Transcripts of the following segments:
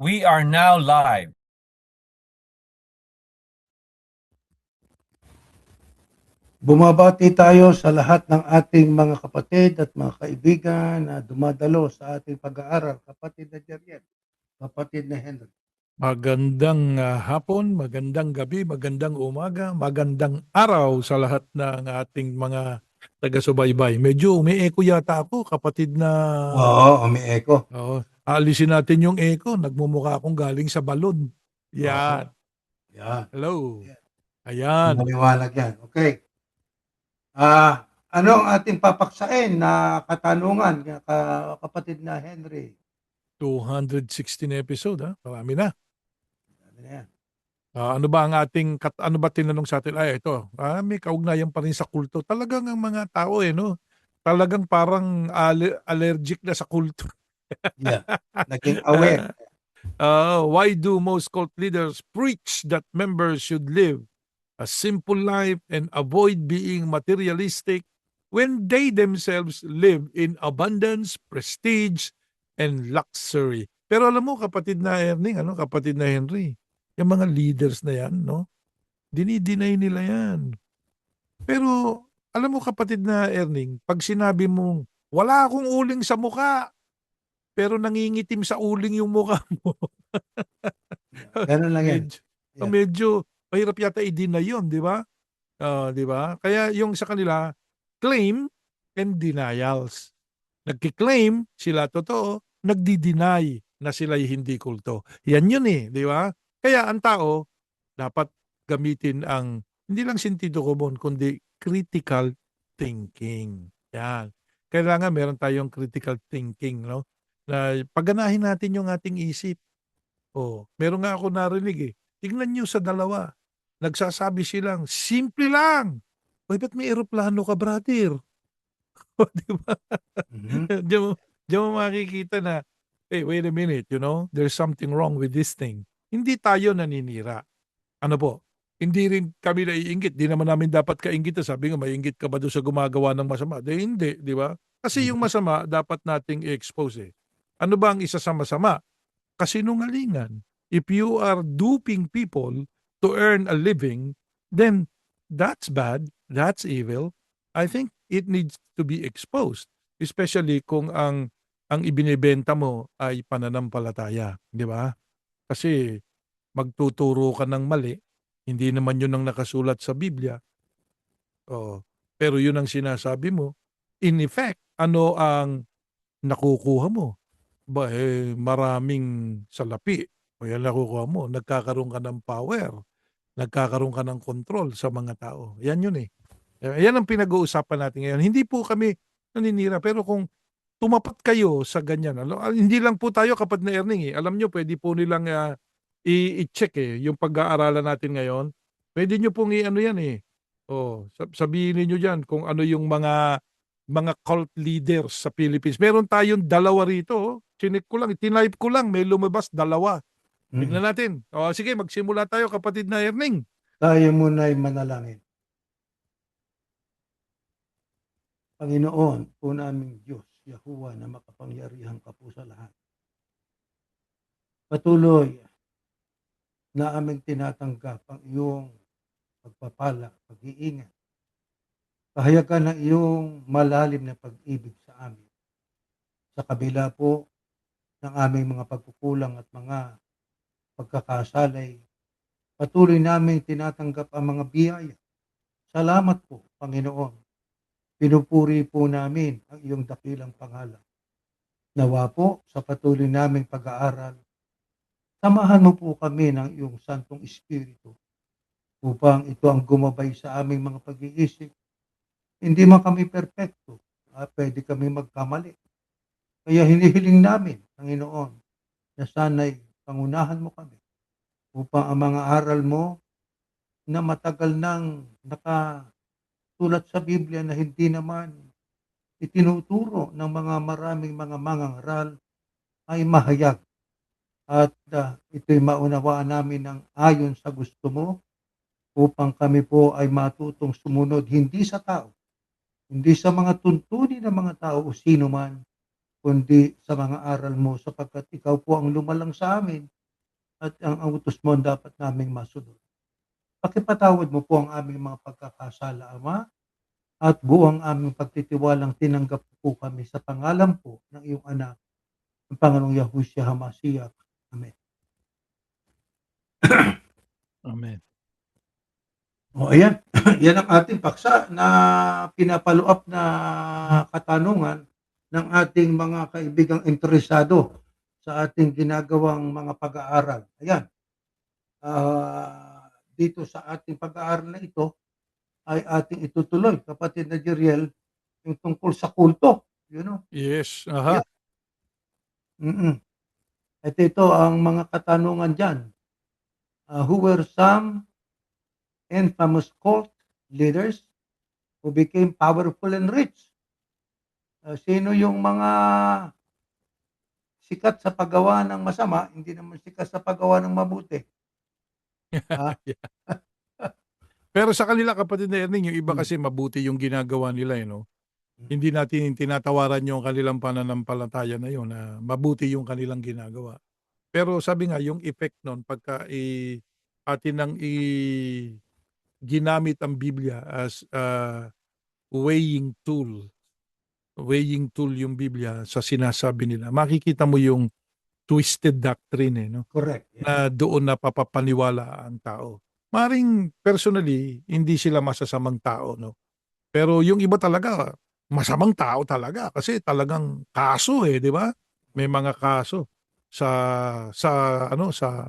We are now live. Bumabati tayo sa lahat ng ating mga kapatid at mga kaibigan na dumadalo sa ating pag-aaral. Kapatid na Jeriel, kapatid na Henry. Magandang hapon, magandang gabi, magandang umaga, magandang araw sa lahat ng ating mga taga-subaybay. Medyo umi-echo yata ako, kapatid na... Oo, umi-echo. Oo, alisin natin yung echo. Nagmumukha akong galing sa balon. Oo, Yan. yan. Hello. Yan. Ayan. Maliwanag yan. Okay. Ano ang ating papaksain na katanungan, kapatid na Henry? 216 episode, ha? Marami na. Ano na yan? Ano ba ang ating, ano ba tinanong sa atin? Ay, ito. May kaugnayan pa rin sa kulto. Talagang ang mga tao, no? Talagang parang allergic na sa kulto. Yeah. Naging aware. Why do most cult leaders preach that members should live a simple life and avoid being materialistic when they themselves live in abundance, prestige, and luxury? Pero alam mo, kapatid na Erning, kapatid na Henry, yung mga leaders na yan, no? Dinideny nila yan. Pero alam mo, kapatid na Erning, pag sinabi mong wala akong uling sa muka, pero nangingitim sa uling yung mukha mo. Ganun lang yan. medyo, Yeah. medyo mahirap yata i-deny yun, di ba? Di ba? Kaya yung sa kanila, claim and denials. Nagki-claim sila totoo, nagdi-deny na sila'y hindi kulto. Yan yun di ba? Kaya ang tao, dapat gamitin ang hindi lang sentido común, kundi critical thinking. Yan. Kailangan meron tayong critical thinking, no? Na pagganahin natin yung ating isip. Meron nga ako narinig Tingnan nyo sa dalawa. Nagsasabi silang, simple lang. Uy, ba't may eroplano ka, brother? Di ba? Mhm. Diyan mo makikita na, hey, wait a minute, there's something wrong with this thing. Hindi tayo naninira. Ano po? Hindi rin kami naiinggit. Di naman namin dapat kainggit. Sabi nga, maiinggit ka ba doon sa gumagawa ng masama? Hindi, di ba? Kasi yung Mhm. masama, dapat nating i-expose Ano ba ang isa sa masama? Kasinungalingan. If you are duping people to earn a living, then that's bad, that's evil. I think it needs to be exposed, especially kung ang ibinebenta mo ay pananampalataya, di ba? Kasi magtuturo ka ng mali, hindi naman yun ang nakasulat sa Biblia. Pero yun ang sinasabi mo. In effect, ano ang nakukuha mo? Maraming salapi. O yan nakukuha mo. Nagkakaroon ka ng power. Nagkakaroon ka ng control sa mga tao. Yan yun Yan ang pinag-uusapan natin ngayon. Hindi po kami naninira. Pero kung tumapat kayo sa ganyan, hindi lang po tayo kapatid na Erning Alam nyo, pwede po nilang i-check yung pag-aaralan natin ngayon. Pwede nyo pong i-ano yan sabihin niyo diyan kung ano yung mga cult leaders sa Philippines. Meron tayong dalawa rito. Chinik ko lang, tinype ko lang, may lumabas dalawa. Mhm. Tignan natin. Sige, magsimula tayo kapatid na Erning. Tayo muna ay manalangin. Panginoon, po naming Diyos, Yahuwah na makapangyarihan ka po sa lahat. Patuloy na aming tinatanggap ang iyong pagpapala, pag-iingat, kahayagan ng iyong malalim na pag-ibig sa amin. Sa kabila po ng aming mga pagkukulang at mga pagkakasalay, patuloy naming tinatanggap ang mga biyaya. Salamat po, Panginoon. Pinupuri po namin ang iyong dakilang pangalan. Nawa po sa patuloy naming pag-aaral, samahan mo po kami ng iyong Santong Espiritu upang ito ang gumabay sa aming mga pag-iisip. Hindi man kami perpekto, pwede kami magkamali. Kaya hinihiling namin, Panginoon, na sana'y pangunahan mo kami upang ang mga aral mo na matagal nang nakasulat sa Biblia na hindi naman itinuturo ng mga maraming mga mangangaral ay mahayag at ito'y maunawaan namin ng ayon sa gusto mo upang kami po ay matutong sumunod hindi sa tao, hindi sa mga tuntunin ng mga tao o sino man, kundi sa mga aral mo sapagkat ikaw po ang lumalang sa amin at ang utos mo ang dapat naming masunod. Pakipatawad mo po ang aming mga pagkakasala, Ama, at buo ang aming pagtitiwalang tinanggap po kami sa pangalan po ng iyong anak, ang Panginoong Yahushua HaMashiach. Amen. Amen. O ayan, yan ang ating paksa na pinapalo up na katanungan ng ating mga kaibigang interesado sa ating ginagawang mga pag-aaral. Ayan, dito sa ating pag-aaral na ito ay ating itutuloy, kapatid na Jeriel, yung tungkol sa kulto. You know? Yes. Aha. Yeah. At ito ang mga katanungan dyan. Who were some infamous cult leaders who became powerful and rich? Sino yung mga sikat sa paggawa ng masama, hindi naman sikat sa paggawa ng mabuti? Ah, Pero sa kanila, kapatid na Erning, yung iba hmm, kasi mabuti yung ginagawa nila, eh, no? hmm, Hindi natin tinatawaran yung kanilang pananampalataya na yun na mabuti yung kanilang ginagawa. Pero sabi nga, yung effect nun pagka atin nang ginamit ang Biblia as weighing tool yung Biblia sa sinasabi nila, makikita mo yung twisted doctrine, eh, no? correct. Yeah. Na doon napapapaniwala ang tao. Maring personally, hindi sila masasamang tao, no? Pero yung iba talaga, masamang tao talaga kasi talagang kaso, eh, di ba? May mga kaso sa sa ano sa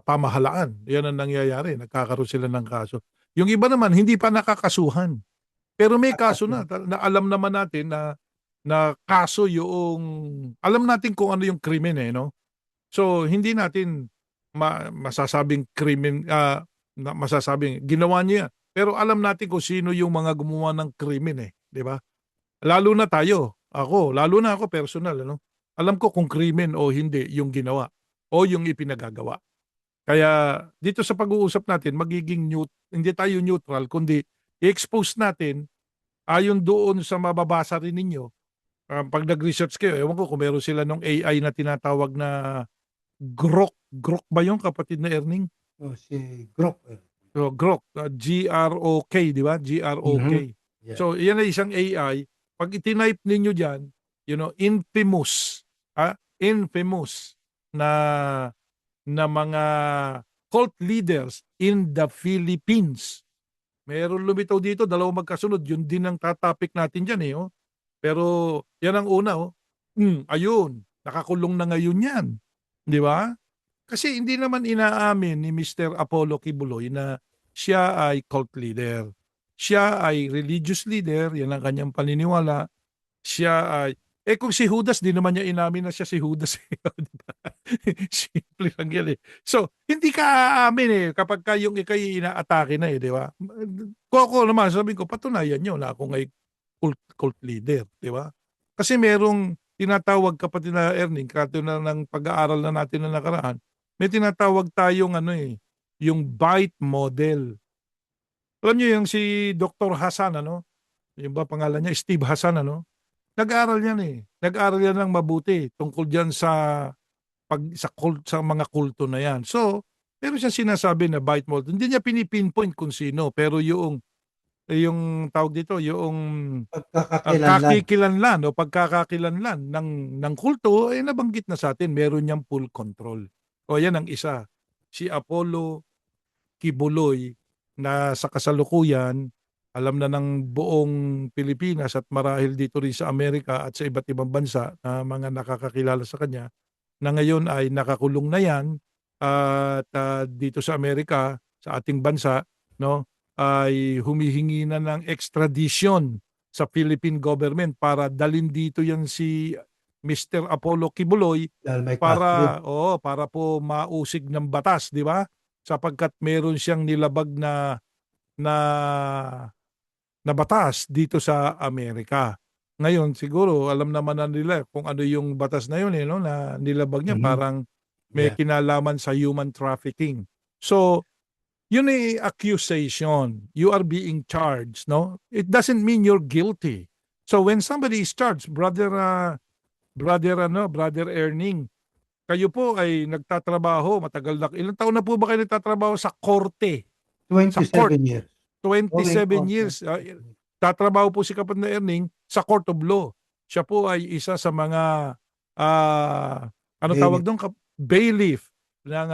pamahalaan. 'Yan ang nangyayari, nagkakaroon sila ng kaso. Yung iba naman hindi pa nakakasuhan. Pero may kaso na, na alam naman natin na kaso yung alam natin kung ano yung krimen, eh, no? So hindi natin masasabing krimen na masasabing ginawa niya. Pero alam natin kung sino yung mga gumawa ng krimen, eh, 'di ba? Lalo na tayo, lalo na ako personal, ano? Alam ko kung krimen o hindi yung ginawa o yung ipinagagawa. Kaya dito sa pag-uusap natin magiging hindi tayo neutral kundi i-expose natin ayon doon sa mababasa rin ninyo. Pag nag-research kayo, ewan ko kung meron sila nung AI na tinatawag na Grok ba yung kapatid na Erning? Si Grok. So, Grok, Grok, di ba? Grok. Mhm. Yeah. So, yan ay isang AI. Pag itinype ninyo dyan, infamous na mga cult leaders in the Philippines. Meron lumitaw dito, dalawang magkasunod. Yun din ang tatapik natin dyan, eh. Oh. Pero yan ang una. Oh. Ayun, nakakulong na ngayon yan. Di ba? Kasi hindi naman inaamin ni Mr. Apollo Kibuloy na siya ay cult leader. Siya ay religious leader, yan ang kanyang paniniwala. Siya ay, kung si Judas, di naman niya inamin na siya si Judas. Diba? Simple lang yan, eh. So, hindi ka aamin, eh, kapag yung ikay inaatake na, eh, di ba? Kung ako naman, sabi ko, patunayan nyo na ako ngay cult leader, di ba? Kasi merong tinatawag, kapatid na Erning, katulad ng pag-aaral na natin na nakaraan, may tinatawag tayong yung bite model. Alam niyo yung si Dr. Hasan, yung ba pangalan niya, Steve Hasan, nag-aaral yan, eh. Nag-aaral yan ng mabuti tungkol diyan sa mga kulto na yan. So, meron siyang sinasabi na bite model. Hindi niya pinipinpoint kung sino, pero yung tawag dito, yung Pagkakakilanlan. pagkakakilanlan ng kulto, nabanggit na sa atin, meron niyang full control. O yan ang isa. Si Apollo Kibuloy na sa kasalukuyan, alam na ng buong Pilipinas at marahil dito rin sa Amerika at sa iba't ibang bansa na mga nakakakilala sa kanya, na ngayon ay nakakulong na yan at dito sa Amerika, sa ating bansa, no, ay humihingi na ng extradition sa Philippine government para dalin dito yan si Mr. Apollo Kibuloy Dahil may kaso yun. para po mausig ng batas, di ba? Sapagkat meron siyang nilabag na na batas dito sa Amerika. Ngayon siguro alam naman na nila kung ano yung batas na yun, no, na nilabag niya, Mhm. parang may Yeah. kinalaman sa human trafficking. So, yun ay accusation. You are being charged, no? It doesn't mean you're guilty. So when somebody is charged, brother Brother Erning, kayo po ay nagtatrabaho, matagal na, ilang taon na po ba kayo nagtatrabaho sa korte? Sa court, 27 years. Going 27 on years. 27 years. Tatrabaho po si kapatid na Erning sa Court of Law. Siya po ay isa sa mga, ano tawag Bailiff. doon? Bailiff ng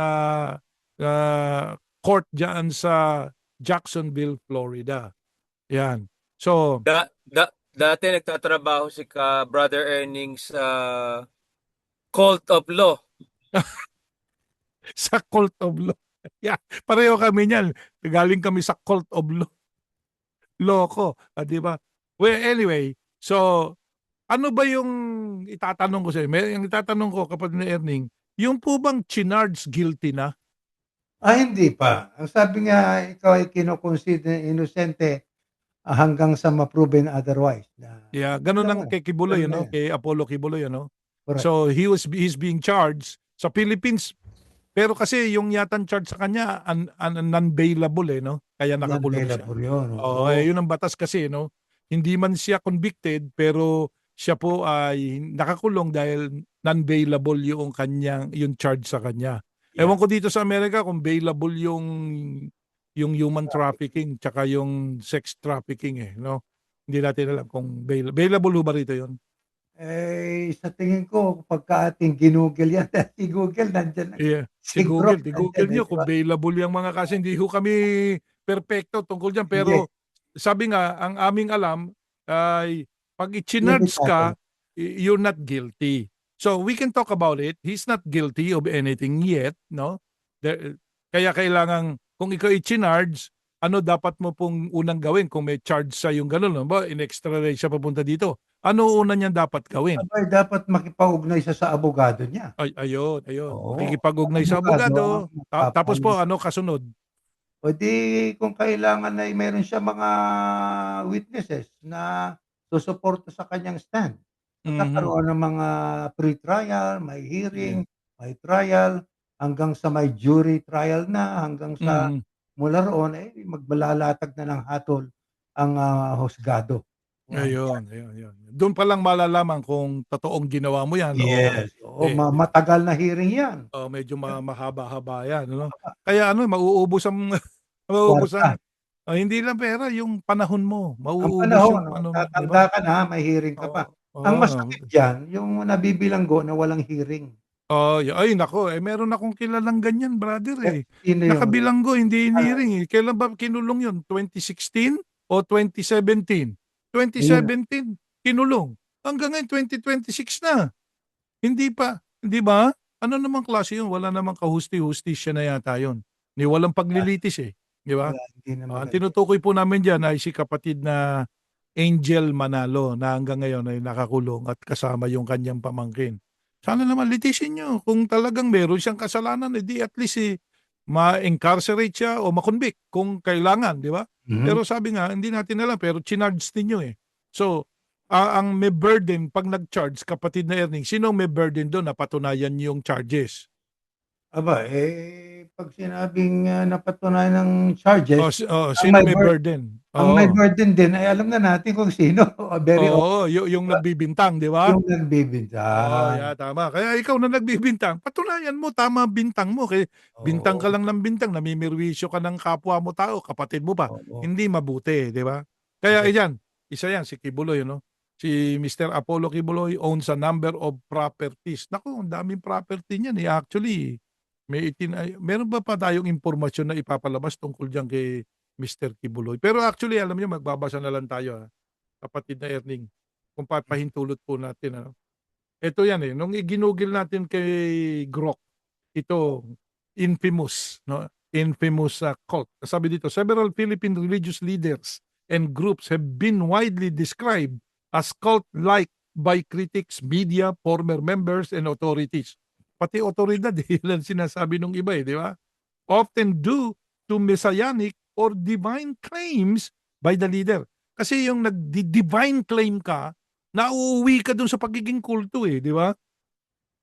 court dyan sa Jacksonville, Florida. Yan. So, Dati nagtatrabaho si ka Brother Earnings sa Court of Law. sa Court of Law. Yeah, pareho kami niyan. Galing kami sa Court of Law. Loko, di ba? Well, anyway, so ano ba yung itatanong ko sa iyo? Yung itatanong ko kapatid ni Erning, yung po bang chinards guilty na? Hindi pa. Ang sabi nga, ikaw ay kino-consider inosente hanggang sa ma-proven otherwise. Yeah, ganun lang Alam mo, kay Kibuloy, ganun na ano? yan. Kay Apollo Kibuloy, ano? Correct. So he's being charged sa Philippines. Pero kasi yung yatang charge sa kanya non-bailable no? Kaya nakakulong siya. Non-bailable yun. Oo, yun ang batas kasi, no? Hindi man siya convicted, pero siya po ay nakakulong dahil non-bailable yung charge sa kanya. Yeah. Ewan ko dito sa Amerika kung bailable yung human trafficking tsaka yung sex trafficking no? Hindi natin alam kung bailable ba rito yun. Sa tingin ko, pagka ating ginugol yan, si Google nandyan. Yeah. Siguro, Google nyo kung bailable yung mga kasi hindi ho kami perfecto tungkol dyan. Pero sabi nga, ang aming alam ay pag i-charge ka, you're not guilty. So we can talk about it. He's not guilty of anything yet, no? Kaya kailangan, kung ikaw i-charge, ano dapat mo pong unang gawin kung may charge sa yung gano'n, no? Ba, in-extradite siya papunta dito. Ano una niyan dapat gawin? Abay, dapat makipag-ugnay siya sa abogado niya. Ayun. Oo. Makikipag-ugnay sa abogado. Tapos po, ano kasunod? O di, kung kailangan ay meron siya mga witnesses na susuporta sa kanyang stand. Magkakaroon ng mga pre-trial, may hearing, may trial, hanggang sa may jury trial na, hanggang sa mula roon, maglalalatag na ng hatol ang husgado. Ayun. Doon pa lang malalaman kung totoong ginawa mo yan. Yes. Matagal na hearing yan. Medyo mahaba-haba yan. No? Kaya mauubos ang hindi lang pera, yung panahon mo. Ang Mauubos panahon, yung tatanda ka na, may hearing ka pa. Ang masakit dyan, yung nabibilanggo na walang hearing. Ay nako, meron akong kilalang ganyan, brother Sino yun? Nakabilanggo, hindi iniring Kailan ba kinulong yun? 2016 o 2017? 2017, kinulong. Hanggang ngayon, 2026 na. Hindi pa. Hindi ba? Ano namang klase yun? Wala namang kahusti-hustisya na yata yun. Walang paglilitis Di ba? Ang tinutukoy po namin dyan ay si kapatid na Angel Manalo na hanggang ngayon ay nakakulong at kasama yung kanyang pamangkin. Sana naman litisin nyo. Kung talagang meron siyang kasalanan, edi at least ma-incarcerate siya o ma-convict kung kailangan, di ba? Pero sabi nga, hindi natin alam, pero chinarge ninyo So, ang may burden, pag nag-charge, kapatid na Erning, sino may burden doon na patunayan yung charges? Aba, pag sinabing napatunayan ng charges, sino may burden? Ang may burden din ay alam na natin kung sino. Yung nagbibintang, di ba? Yung nagbibintang. Tama. Kaya ikaw na nagbibintang, patunayan mo, tama bintang mo. Kaya bintang ka lang ng bintang, namimirwisyo ka ng kapwa mo tao, kapatid mo pa. Hindi mabuti, di ba? Kaya isa yan, si Kibuloy, Si Mr. Apollo Kibuloy owns a number of properties. Naku, ang daming property niyan. Actually, meron ba pa tayong impormasyon na ipapalabas tungkol dyan kay Mr. Kibuloy? Pero actually, alam niyo, magbabasa na lang tayo, kapatid na Erning, kung papahintulot po natin. Ito yan nung iginugil natin kay Grok, ito, infamous cult. Sabi dito, several Philippine religious leaders and groups have been widely described as cult-like by critics, media, former members, and authorities. Pati otoridad, ilan sinasabi nung iba di ba? Often due to messianic or divine claims by the leader. Kasi yung nag-divine claim ka, nauuwi ka dun sa pagiging kulto di ba?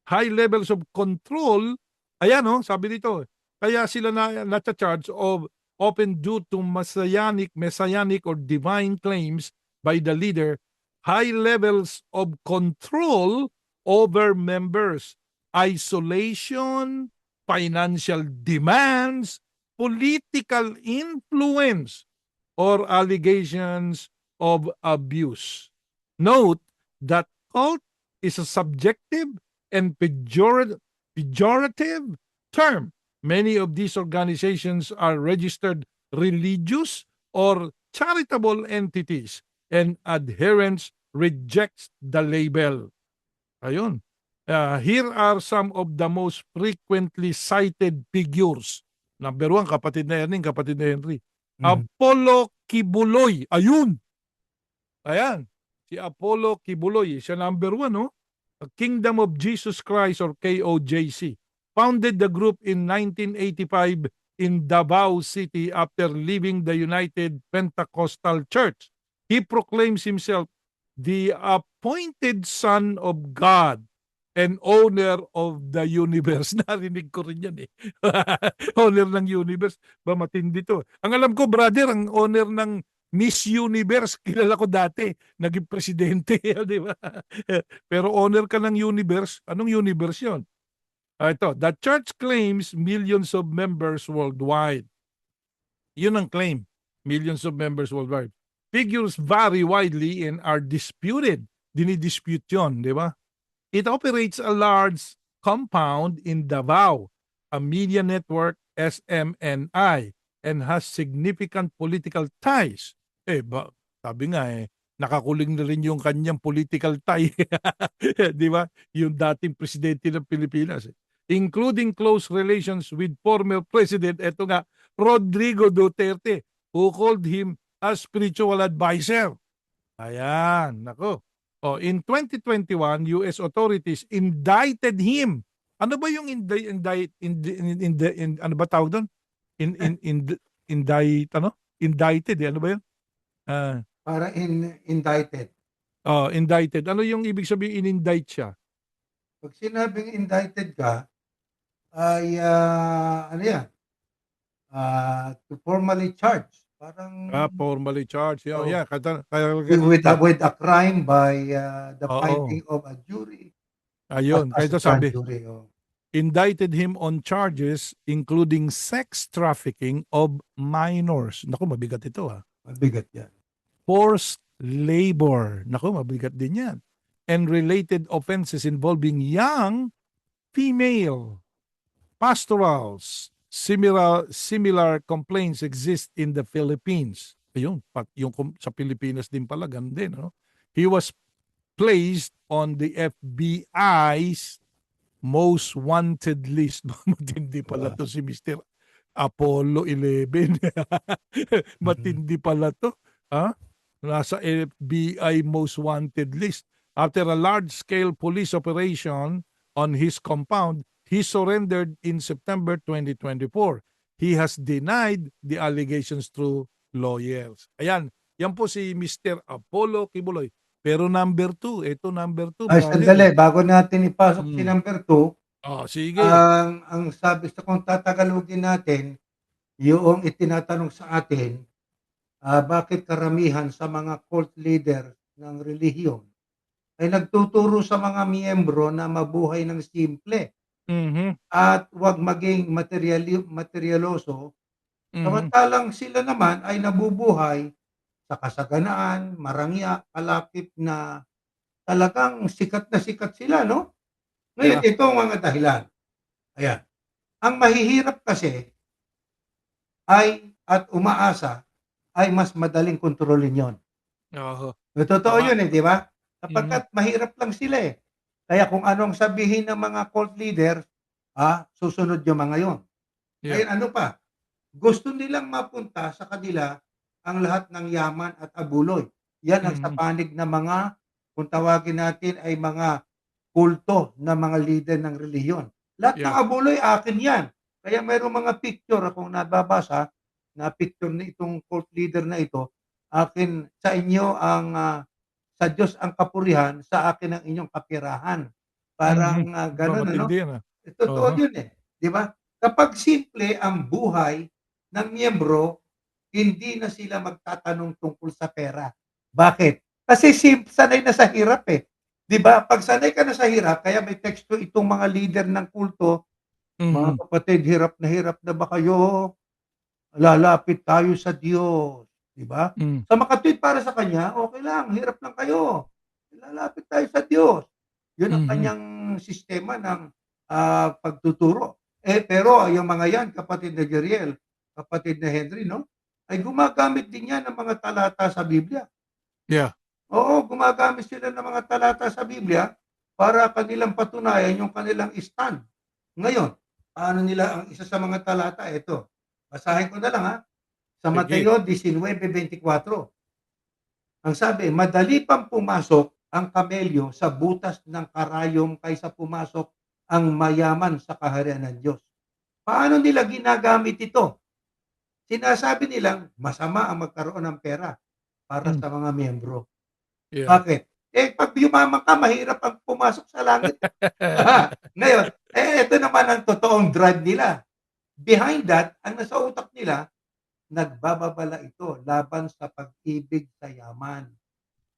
High levels of control, ayan sabi dito, kaya sila na-charge of often due to messianic or divine claims by the leader, high levels of control over members, isolation, financial demands, political influence, or allegations of abuse. Note that cult is a subjective and pejorative term. Many of these organizations are registered religious or charitable entities, and adherents rejects the label. Ayun. Here are some of the most frequently cited figures. Number one, kapatid na Erning, kapatid na Henry. Mhm. Apollo Kibuloy. Ayun. Ayan. Si Apollo Kibuloy. Siya number one, no? Kingdom of Jesus Christ or KOJC. Founded the group in 1985 in Davao City after leaving the United Pentecostal Church. He proclaims himself the appointed Son of God and owner of the universe. Narinig ko rin yan eh. Owner ng universe. Ba matindi to. Ang alam ko, brother, ang owner ng Miss Universe, kilala ko dati. Naging presidente. Di ba? Pero owner ka ng universe. Anong universe yon? Ito, the church claims millions of members worldwide. Yun ang claim. Millions of members worldwide. Figures vary widely and are disputed. Dinidispute yun, di ba? It operates a large compound in Davao, a media network, SMNI, and has significant political ties. Sabi nga nakakuling na rin yung kanyang political tie. Di ba? Yung dating presidente ng Pilipinas. Including close relations with former President, eto nga, Rodrigo Duterte, who called him a spiritual advisor. Ayan, nako. In 2021, US authorities indicted him. Ano ba yung ano ba tawag doon? Indicted, ano ba yun? Para indicted. Indicted. Ano yung ibig sabihin in-indict siya? Pag sinabing indicted ka, ay ano yan? To formally charge. Parang Formally charged. Oo. Yeah, with a crime by the Oo. finding of a jury. Ayun, as kaya a sabi, grand jury. indicted him on charges including sex trafficking of minors. Naku, mabigat ito Mabigat yan. Forced labor. Naku, mabigat din yan. And related offenses involving young female pastorals. Similar complaints exist in the Philippines. Ayun, yung sa Pilipinas din pala, ganun din. No? He was placed on the FBI's most wanted list. Matindi pala to si Mr. Apollo 11. Matindi pala to. Nasa FBI most wanted list. After a large-scale police operation on his compound, he surrendered in September 2024. He has denied the allegations through lawyers. Ayan, yan po si Mr. Apollo Kibuloy. Pero number 2, ito number 2. Ay, sandali. Bago natin ipasok si number 2, sige. ang sabi sa kung tatagalogin natin, yung itinatanong sa atin, bakit karamihan sa mga cult leader ng relihiyon ay nagtuturo sa mga miyembro na mabuhay ng simple at huwag maging materyaloso, samantalang sila naman ay nabubuhay sa kasaganaan, marangya, kalakip na talagang sikat na sikat sila, no? Ngayon, ito ang mga dahilan. Ayan. Ang mahihirap kasi ay at umaasa ay mas madaling kontrolin yon. Totoo yun di ba? Kapagkat mahirap lang sila Kaya kung anong sabihin ng mga cult leader, susunod yung mga yon. Ngayon, ano pa? Gusto nilang mapunta sa kanila ang lahat ng yaman at abuloy. Yan ang sa panig ng mga, kung tawagin natin ay mga kulto na mga leader ng relihiyon. Lahat ng abuloy, akin yan. Kaya mayroong mga picture akong nababasa na picture na itong cult leader na ito, akin sa inyo ang sa Diyos ang kapurihan, sa akin ang inyong kapirahan. Parang gano'n, ano? Totoo yun di ba? Kapag simple ang buhay ng miyembro, hindi na sila magtatanong tungkol sa pera. Bakit? Kasi sanay na sa hirap 'Di ba? Pag sanay ka na sa hirap, kaya may teksto itong mga leader ng kulto, mga Mhm. kapatid, hirap na ba kayo? Lalapit tayo sa Diyos, 'di ba? Hmm. Sa makatwid para sa kanya, okey lang, hirap lang kayo, lalapit tayo sa Diyos. 'Yun ang Mhm. kanyang sistema ng, pagtuturo. Pero yung mga 'yan, kapatid na Jeriel, kapatid na Henry 'no, ay gumagamit din 'yan ng mga talata sa Biblia. Yeah. Oo, gumagamit sila ng mga talata sa Biblia para kanilang patunayan yung kanilang stand. Ngayon, paano nila ang isa sa mga talata, eto, basahin ko na lang, sa Sige. Mateo 19:24. Ang sabi, "Madali pang pumasok ang kamelyo sa butas ng karayom kaysa pumasok ang mayaman sa kaharian ng Diyos." Paano nila ginagamit ito? Sinasabi nilang masama ang magkaroon ng pera para Hmm. sa mga miyembro. Yeah. Bakit? 'Pag yumaman ka mahirap ang pumasok sa langit. Ngayon, ito naman ang totoong drive nila. Behind that, ang nasa utak nila, nagbababala ito laban sa pag-ibig sa yaman.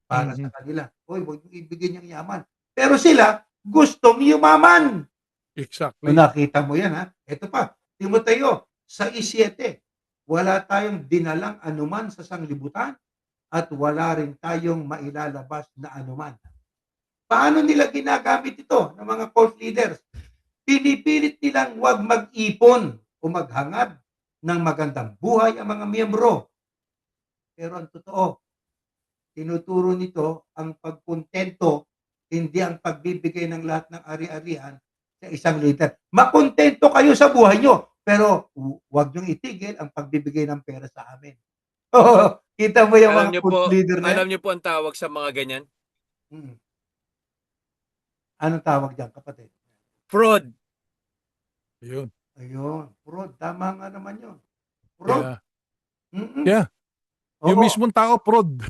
Para sa Mhm. kanila, "Hoy, huwag niyong ibigay niyang yaman." Pero sila gustong yumaman. Kung Exactly. nakita mo 'yan, Ito pa, Timoteo 6:7, "Wala tayong dinalang anuman sa sanglibutan at wala rin tayong mailalabas na anuman." Paano nila ginagamit ito ng mga cult leaders? Pinipilit nilang 'wag mag-ipon o maghangad ng magandang buhay ang mga miyembro. Pero ang totoo, tinuturo nito ang pagkuntento, hindi ang pagbibigay ng lahat ng ari-arian sa isang leader. Makontento kayo sa buhay niyo, pero huwag niyong itigil ang pagbibigay ng pera sa amin. Oo, kita mo yung Alam mga niyo cult po leader na yan? alam niyo po ang tawag sa mga ganyan? Mm. Anong tawag diyan, kapatid? Fraud. Ayun. Ayun, fraud. Tama nga naman yun. Fraud. Yeah. Mm. Yeah. Yung Oo, mismong tao prod.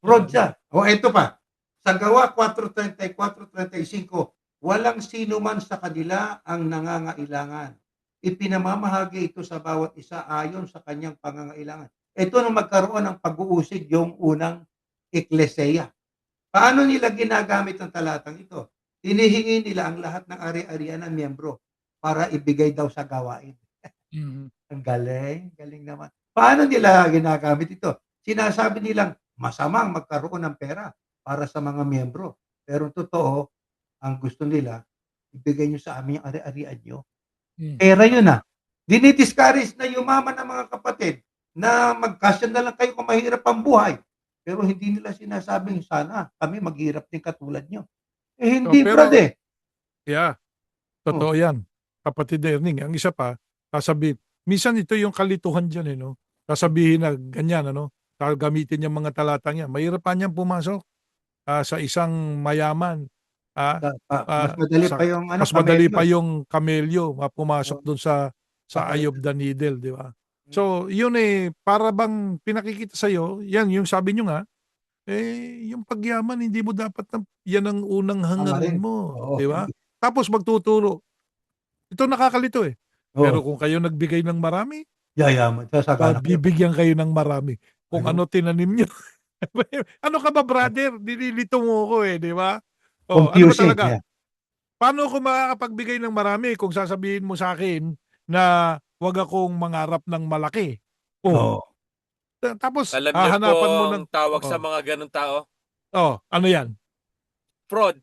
fraud siya. O ito pa, sa Gawa 4:34-35, walang sino man sa kanila ang nangangailangan. Ipinamamahagi ito sa bawat isa ayon sa kanyang pangangailangan. Ito nung magkaroon ng pag-uusig yung unang ekleseya. Paano nila ginagamit ang talatang ito? Hinihingi nila ang lahat ng ari-arian ng miyembro para ibigay daw sa gawain. Mhm. Ang galing, galing naman. Paano nila ginagamit ito? Sinasabi nilang masamang magkaroon ng pera para sa mga miyembro. Pero totoo, ang gusto nila, ibigay niyo sa amin yung ari-arian niyo. Hmm. Pera yun, Tama. Dini-discourage na yumaman ang mga kapatid na magkasya na lang kayo kung mahirap ang buhay. Pero hindi nila sinasabing, sana kami maghirap din katulad niyo. Oh, Hindi, brad, pero yeah, Oh, totoo 'yan. Kapatid Erning, ang isa pa, sasabihin minsan ito yung kalituhan diyan, no? Sasabihin na ganyan ano, gagamitin yung mga talatang 'yan. Mahirap pa niyang pumasok, sa isang mayaman, ah, mas madali pa sa yung mas madali kamelyo, pa yung kamelyo pumasok Oo, dun sa eye papalad of the needle, 'di ba? mm. So, yun, para bang pinakikita sa'yo, 'yan yung sabi niyo nga, yung pagyaman hindi mo dapat na 'yan ang unang hangarin Hangarin, mo, oo, 'di ba? hindi. Tapos magtuturo. Ito nakakalito, Oo, pero kung kayo nagbigay ng marami, yayaman, sasagana kayo. bibigyan kayo ng marami. Kung Ayun, ano tinanim niyo. Ano ka ba brother, nililito mo ko, 'di ba? Oh, ano ba confusing, talaga? Paano ako makakapagbigay ng marami kung sasabihin mo sa'kin na 'wag akong mangarap ng malaki? Oh, oo. tapos Alam niyo po hahanapan mo ng ang tawag sa oo, mga gano'ng tao? ano 'yan? Fraud.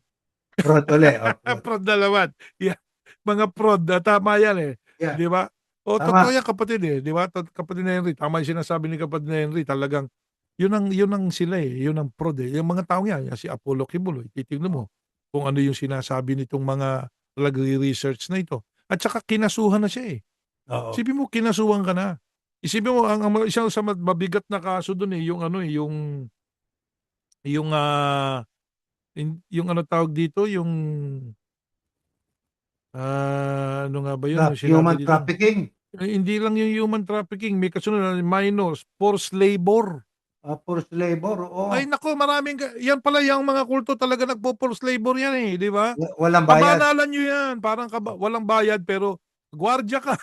Fraud uli, fraud. Prod na naman. Yeah, mga prod, tama 'yan, 'di Yeah, ba? O totoo tama, 'yan kapatid, 'di ba? Kapatid na Henry, tama 'yung sinasabi ni kapatid na Henry, talagang 'yun ang sila, 'yun ang prod, 'yung mga taong 'yan, si Apollo Kibuloy, titignan mo kung ano 'yung sinasabi nitong mga nagre-research na ito. At saka kinasuhan na siya, eh. oo. Isipin mo kinasuhan ka na. Isipin mo ang isa sa mabigat na kaso dun, 'yung ano, 'yung, 'yung ano tawag dito, 'yung, ano nga ba 'yun, yung sinabi Human dito? trafficking, Hindi lang yung human trafficking, may kasunod na minors, forced labor. forced labor, oo. Ay naku, maraming yan pala yang mga kulto talaga nagpo-forced labor yan, 'di ba? Walang bayad, Kabanalan niyo yan, parang walang bayad pero gwardiya ka,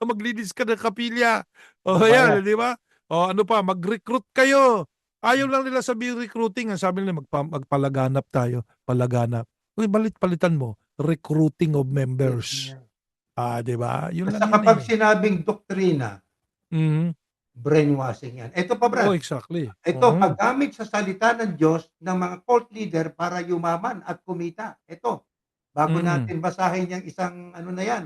maglinis ka ng kapilya. O walang bayad. ayan, 'di ba? O ano pa, mag-recruit kayo. Ayaw lang nila sabihin recruiting. Ang sabi nila, magpalaganap tayo. Palaganap. Uy, palitan mo. Recruiting of members. Di ba? Yun lang Basta yan kapag eh. sinabing doktrina, Mhm. brainwashing yan. Ito pa, Oh, Brad. exactly. Ito, paggamit sa salita ng Diyos ng mga cult leader para yumaman at kumita. Ito, bago Mm. natin basahin yung isang ano na yan,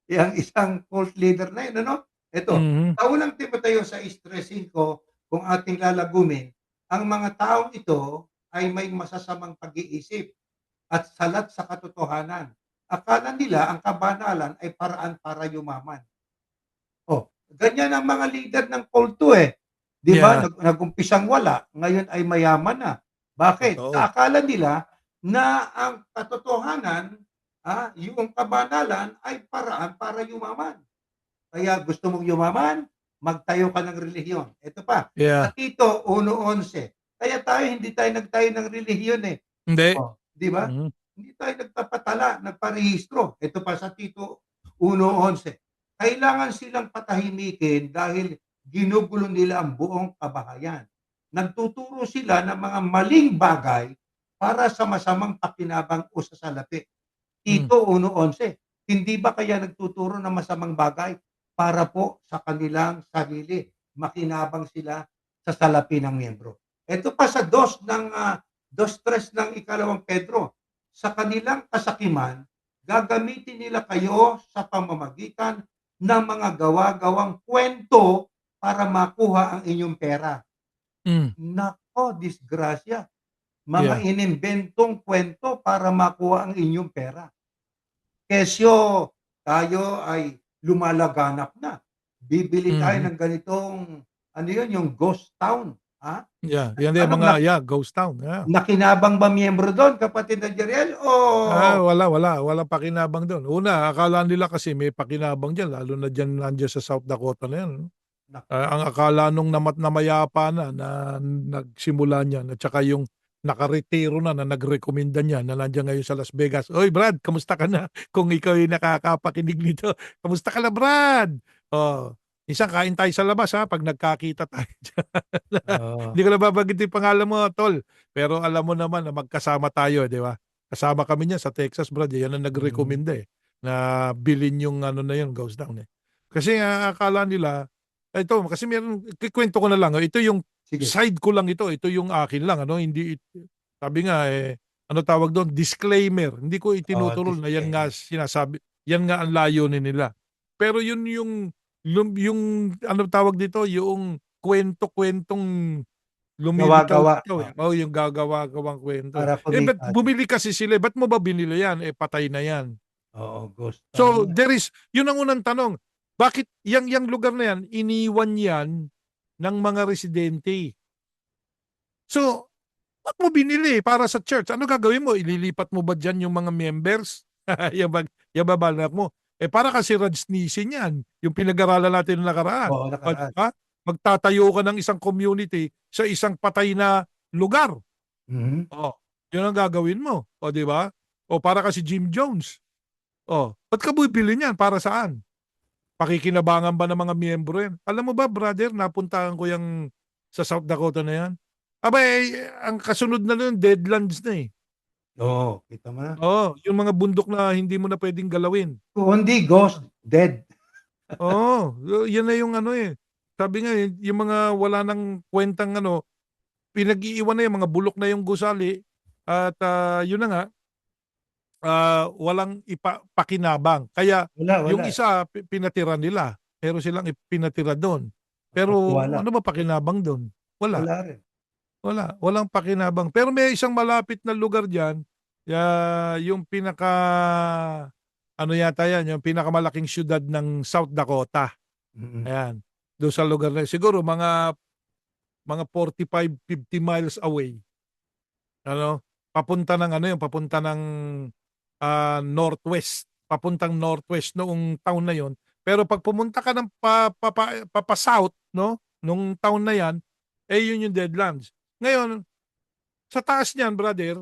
yung isang cult leader na yun, ano? Ito, Mhm. sa unang Timoteo 6:3-5, kung ating lalagumin, ang mga taong ito ay may masasamang pag-iisip at salat sa katotohanan. Akala nila ang kabanalan ay paraan para yumaman. Oh, ganyan ang mga leader ng kulto eh. 'Di ba? Yeah. Nag-umpisang wala, ngayon ay mayaman na. Bakit? Totoo. Sa akala nila na ang katotohanan, yung kabanalan ay paraan para yumaman. Kaya gusto mong yumaman, magtayo ka ng relihiyon. Ito pa, sa Yeah. Tito 1:11. Kaya hindi tayo nagtayo ng relihiyon eh. Hindi. Oh, 'di ba? Mhm. Hindi tayo nagpapatala, nagparehistro. Ito pa sa Tito 1:11. Kailangan silang patahimikin dahil ginugulo nila ang buong kabahayan. Nagtuturo sila ng mga maling bagay para sa masamang pakinabang o sa salapi. Tito 1:11. Hindi ba kaya nagtuturo ng masamang bagay para po sa kanilang sarili? Makinabang sila sa salapi ng miyembro. Ito pa sa 2:3 ng ikalawang Pedro. Sa kanilang kasakiman, gagamitin nila kayo sa pamamagitan ng mga gawa-gawang kwento para makuha ang inyong pera. Mm. Nako, disgrasya. Mga Yeah. inimbentong kwento para makuha ang inyong pera. Kesyo, tayo ay lumalaganap na. Bibili tayo Mhm. ng ganitong, ano yun, yung ghost town. Yeah. Yan din Anong mga ghost town. Yeah. nakinabang ba miyembro doon, kapatid na Jeriel? Walang pakinabang doon. Una, akala nila kasi may pakinabang diyan, lalo na nandiyan sa South Dakota na 'yan. Nak- Ang akala nung namayapa na nagsimula niyan at saka yung nakaretiro na nagrekomenda niya na nandiyan ngayon sa Las Vegas. Oy, Brad, kamusta ka na? Kung ikaw ay nakakapakinig nito, kamusta ka na, Brad? Oh, isang kain tayo sa labas ha pag nagkakita tayo diyan. Oo. Hindi ko na babanggitin yung pangalan mo, tol. Pero alam mo naman na magkasama tayo, di ba? Kasama kami niya sa Texas, Brad. Yan ang Mm. nagrekomenda na bilhin yung ano na yun, goes down Kasi akala nila, ito, kasi meron, kikwento ko na lang. Ito yung Sige. side ko lang ito. Ito yung akin lang. Hindi, sabi nga, ano tawag doon? Disclaimer. Hindi ko itinuturol na yan nga sinasabi. Yan nga ang layunin nila. Pero yun yung ano tawag dito? Yung kwento-kwentong lumilitaw Gawa-gawa. dito. Yung gagawa-gawang kwento. Para Ba't kumita. bumili kasi sila? Ba't mo ba binili yan? Patay na yan. Oo, ghost So, town. yun ang unang tanong. Bakit yang lugar na yan, iniwan yan ng mga residente? So, ba't mo binili para sa church? Ano gagawin mo? Ililipat mo ba dyan yung mga members? Yung babalak mo. Para kasi Rajneeshi yan. Yung pinag-aralan natin noong nakaraan. Oo, nakaraan. Magtatayo ka ng isang community sa isang patay na lugar. Mhm. Yun ang gagawin mo. Di ba? Para kasi Jim Jones. Ba't ka bibili niyan? Para saan? Pakikinabangan ba ng mga miyembro yan? Alam mo ba, brother, napuntahan ko yung sa South Dakota na yan. Ang kasunod na nun, Deadlands na eh. Oo, kita mo na. Yung mga bundok na hindi mo na pwedeng galawin. Kung hindi ghost, dead. Yan na yung ano eh. Sabi nga, yung mga wala nang kwentang pinag-iiwan na yung mga bulok na yung gusali at yun na nga, walang pakinabang. Kaya Wala. yung isa pinatira nila. Pero silang pinatira doon. Pero Wala. ano ba pakinabang doon? Wala. Wala rin. Walang pakinabang. Pero may isang malapit na lugar diyan, yung ano yata yan, yung pinakamalaking syudad ng South Dakota. Mm. Ayan. Doon sa lugar na siguro mga 45-50 miles away. Papunta ng northwest. Papuntang northwest noong town na yon. Pero pag pumunta ka ng south, no, nung town na yan, yun yung Deadlands. Ngayon, sa taas niyan, brother,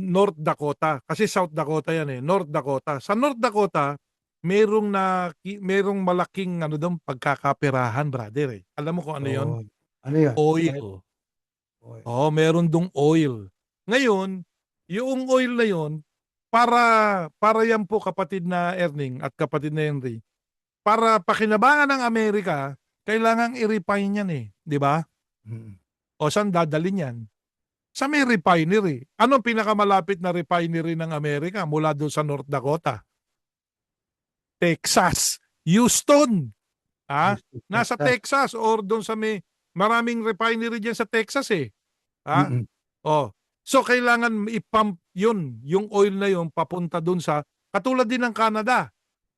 North Dakota. Kasi South Dakota yan eh. North Dakota. Sa North Dakota, merong malaking doon pagkakapirahan, brother eh. Alam mo kung ano yun? Ano yun? Oil. Oil. Oo, meron dong oil. Ngayon, yung oil na yon para yan po kapatid na Erning at kapatid na Henry, para pakinabangan ng Amerika, kailangang i-refine yan eh. Di ba? Mm. O saan dadalhin yan? Sa may refinery. Anong pinakamalapit na refinery ng Amerika mula doon sa North Dakota? Texas. Houston. Ha? Houston, Nasa Texas. Texas or doon sa may maraming refinery diyan sa Texas eh. Ha? Mm. Oh. So kailangan i-pump yun, yung oil na yun papunta doon sa katulad din ng Canada.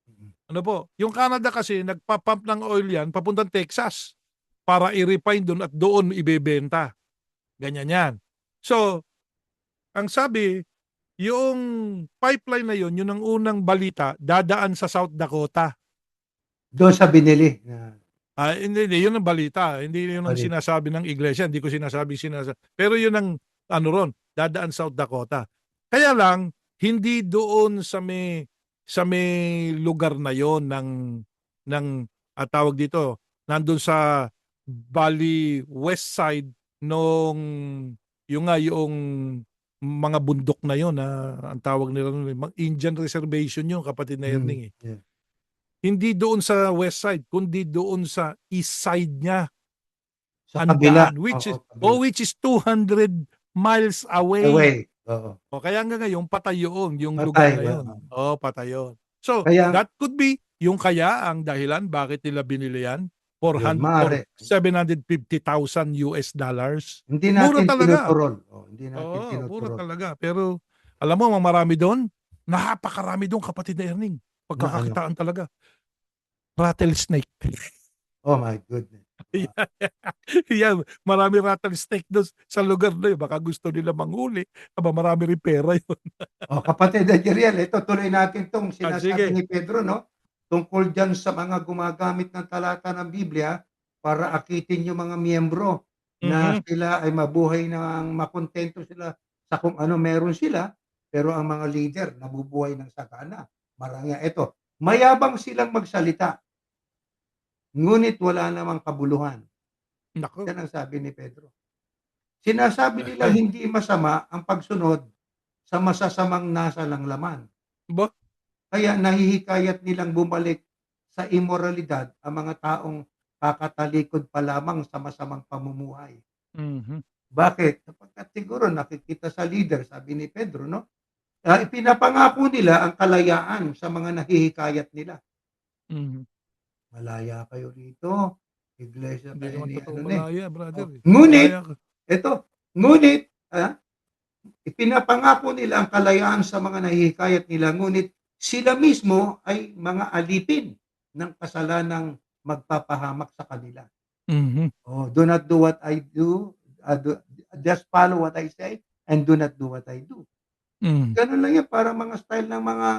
Mm. Ano po? Yung Canada kasi nagpa-pump ng oil yan papuntang Texas para i-refine doon at doon ibebenta. Ganyan yan. So, ang sabi, yung pipeline na yun, yun ang unang balita, dadaan sa South Dakota. Doon sa binili. Hindi, yun ang balita. Hindi yun ang Balita. sinasabi ng iglesia. Hindi ko sinasabi. Pero yun ang, ano ron, dadaan South Dakota. Kaya lang, hindi doon sa may lugar na yon tawag dito, nandun sa Valley West Side nung, yung mga bundok na yon na ang tawag nila nun, Indian Reservation yung kapatid na Mm. Erning eh. Yeah. Hindi doon sa west side, kundi doon sa east side niya Sa ang kabila. daan, Kabila. which is 200 miles away. Away. Oo. O kaya nga ngayon, patay yun, yung Patay, lugar na yun. oo. Patay yun. So, Kaya, that could be yung kaya ang dahilan bakit nila binili yan for yun, for maaari. $750,000 US dollars. Hindi Mura natin talaga. tinuturol. Hindi natin Mura tinuturol. talaga. Pero, alam mo, marami doon, napakarami doon kapatid na Erning. Na ano? Pagkakakitaan talaga. Rattlesnake. Oh my goodness. Yan, marami rattlesnake doon sa lugar na yun. Baka gusto nila manghuli. Aba, marami rin pera yun. Kapatid na Jeriel, ito tuloy natin tong Sige. sinasabi ni Pedro, no? Tungkol dyan sa mga gumagamit ng talata ng Biblia para akitin yung mga miyembro na sila ay mabuhay ng makontento sila sa kung ano meron sila, pero ang mga leader nabubuhay ng sagana. Marami ito. Mayabang silang magsalita, ngunit wala namang kabuluhan. Nako. Yan ang sabi ni Pedro. Sinasabi nila hindi masama ang pagsunod sa masasamang nasa lang laman. Ba? Kaya nahihikayat nilang bumalik sa immoralidad ang mga taong kakatalikod pa lamang sa masamang pamumuhay. Bakit? Sapagkat siguro nakikita sa leader, sabi ni Pedro, no? Ipinapangako nila ang kalayaan sa mga nahihikayat nila. Malaya kayo rito. Iglesia Hindi kayo naman ni totoo ano malaya, brother. Ngunit, Malaya ka. ipinapangako nila ang kalayaan sa mga nahihikayat nila, ngunit sila mismo ay mga alipin ng kasalanang magpapahamak sa kanila. Do not do what I do, just follow what I say, and do not do what I do. Ganun lang yan, para mga style ng mga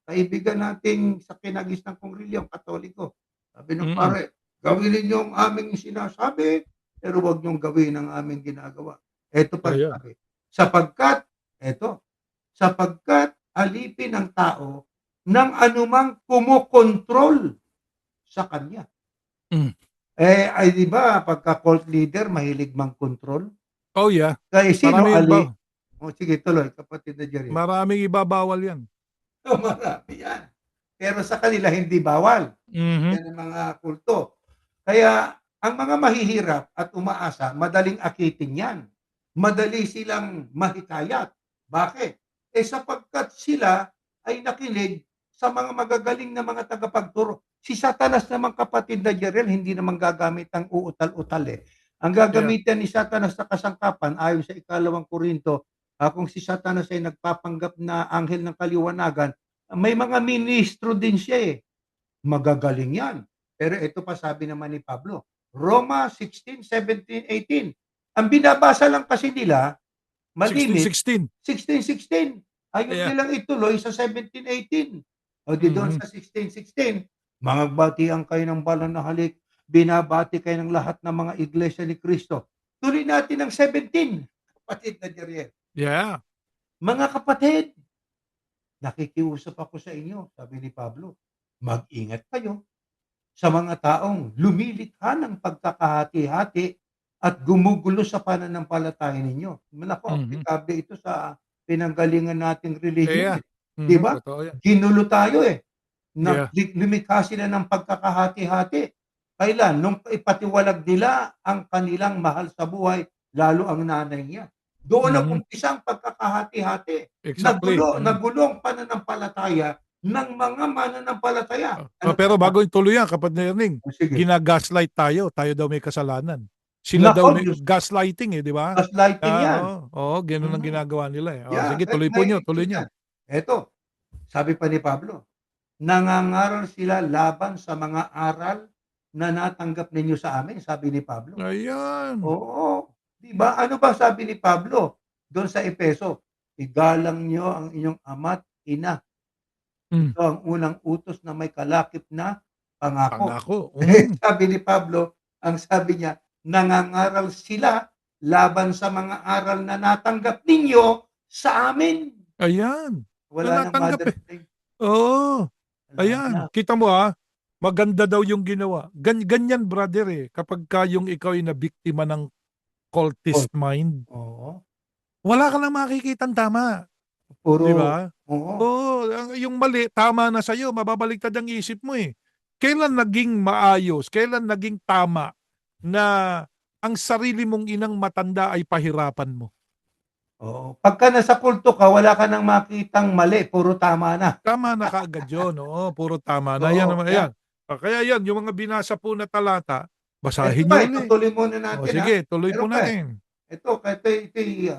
kaibigan nating sa kinagisnan kong reliyong Katoliko. Sabi ng pare, gawin ninyo ang aming sinasabi, pero huwag niyong gawin ang aming ginagawa. Ito pa sabi, sapagkat alipin ng tao ng anumang kumokontrol sa kanya. Ay di ba, pagka cult leader, mahilig mang control? Oh yeah. Kaya sino Maraming sige, tuloy, kapatid na Jerry. Maraming ibabawal yan. Marami yan. Pero sa kanila, hindi bawal. Yan ang mga kulto. Kaya, ang mga mahihirap at umaasa, madaling akitin yan. Madali silang mahikayat. Bakit? Sapagkat sila ay nakinig sa mga magagaling na mga tagapagturo. Si Satanas naman, kapatid na Jerel, hindi naman gagamit ng uutal-utal eh. Ang gagamitan ni Satanas sa kasangkapan, ayon sa 2 Korinto, kung si Satanas ay nagpapanggap na anghel ng kaliwanagan, may mga ministro din siya eh. Magagaling yan. Pero ito pa sabi naman ni Pablo, Roma 16, 17, 18. Ang binabasa lang kasi nila, malimit, 16. Ayaw nilang ituloy sa 17, 18. O di doon sa 16, mga batian kayo ng balang na halik, binabati kayo ng lahat ng mga iglesia ni Kristo. Tuloy natin ang 17, kapatid na Jeriel. Yeah. Mga kapatid, nakikiusap ako sa inyo, sabi ni Pablo, mag-ingat kayo sa mga taong lumilikha ng pagkakahati-hati at gumugulo sa pananampalataya ninyo. Naku, Mhm. aplikable ito sa pinanggalingan nating relihiyon, Yeah. eh. 'Di ba? Totoo yan. Ginulo tayo, eh. Yeah. Lumikha sila ng pagkakahati-hati. Kailan? Nung ipatiwalag nila ang kanilang mahal sa buhay, lalo ang nanay niya. Doon Mhm. nag-umpisa ang pagkakahati-hati. Exactly. Nagulo ang pananampalataya ng mga mananampalataya. Ano Pero kaya? bago ituloy yan, kapatid na Erning, Oh, sige. gina-gaslight tayo. Tayo daw may kasalanan. Sila daw Naku, may Diyos, gaslighting, eh, di ba? gaslighting 'yan. Oo, gano'n ang Mhm. ginagawa nila, eh. Yeah, Sige, kahit tuloy naiinggit nyo. 'yan. Eto, sabi pa ni Pablo, nangangaral sila laban sa mga aral na natanggap ninyo sa amin, sabi ni Pablo. Ayan. Oo, 'di ba? Ano ba sabi ni Pablo do'n sa Efeso? "Igalang niyo ang inyong ama't ina. Hmm, Ito ang unang utos na may kalakip na pangako." pangako. Eh, sabi ni Pablo, ang sabi niya, nangangaral sila laban sa mga aral na natanggap ninyo sa amin. Ayan. Na Wala ng natanggap, eh. Mother's Day, Oo. wala Ayan, na. kita mo, maganda daw yung ginawa. Ganyan brother, eh, kapagka yung ikaw ay nabiktima ng Oh, cultist mind, oo, wala ka ng makikitang tama, puro 'di ba? oo, Oo, yung mali tama na sa'yo, mababaliktad ang isip mo, eh. Kailan naging maayos, kailan naging tama na ang sarili mong inang matanda ay pahirapan mo? oo. Pagka nasa kulto ka wala ka ng makitang mali, puro tama na. Tama na kaagad yun, oo, puro tama na. Yan Oo, naman, yan. ayan. Kaya yan, yung mga binasa po na talata, Eto basahin pa, niyo uli. itutuloy muna O natin, ha. sige, tuloy po Meron pa, eh. natin. Ito'y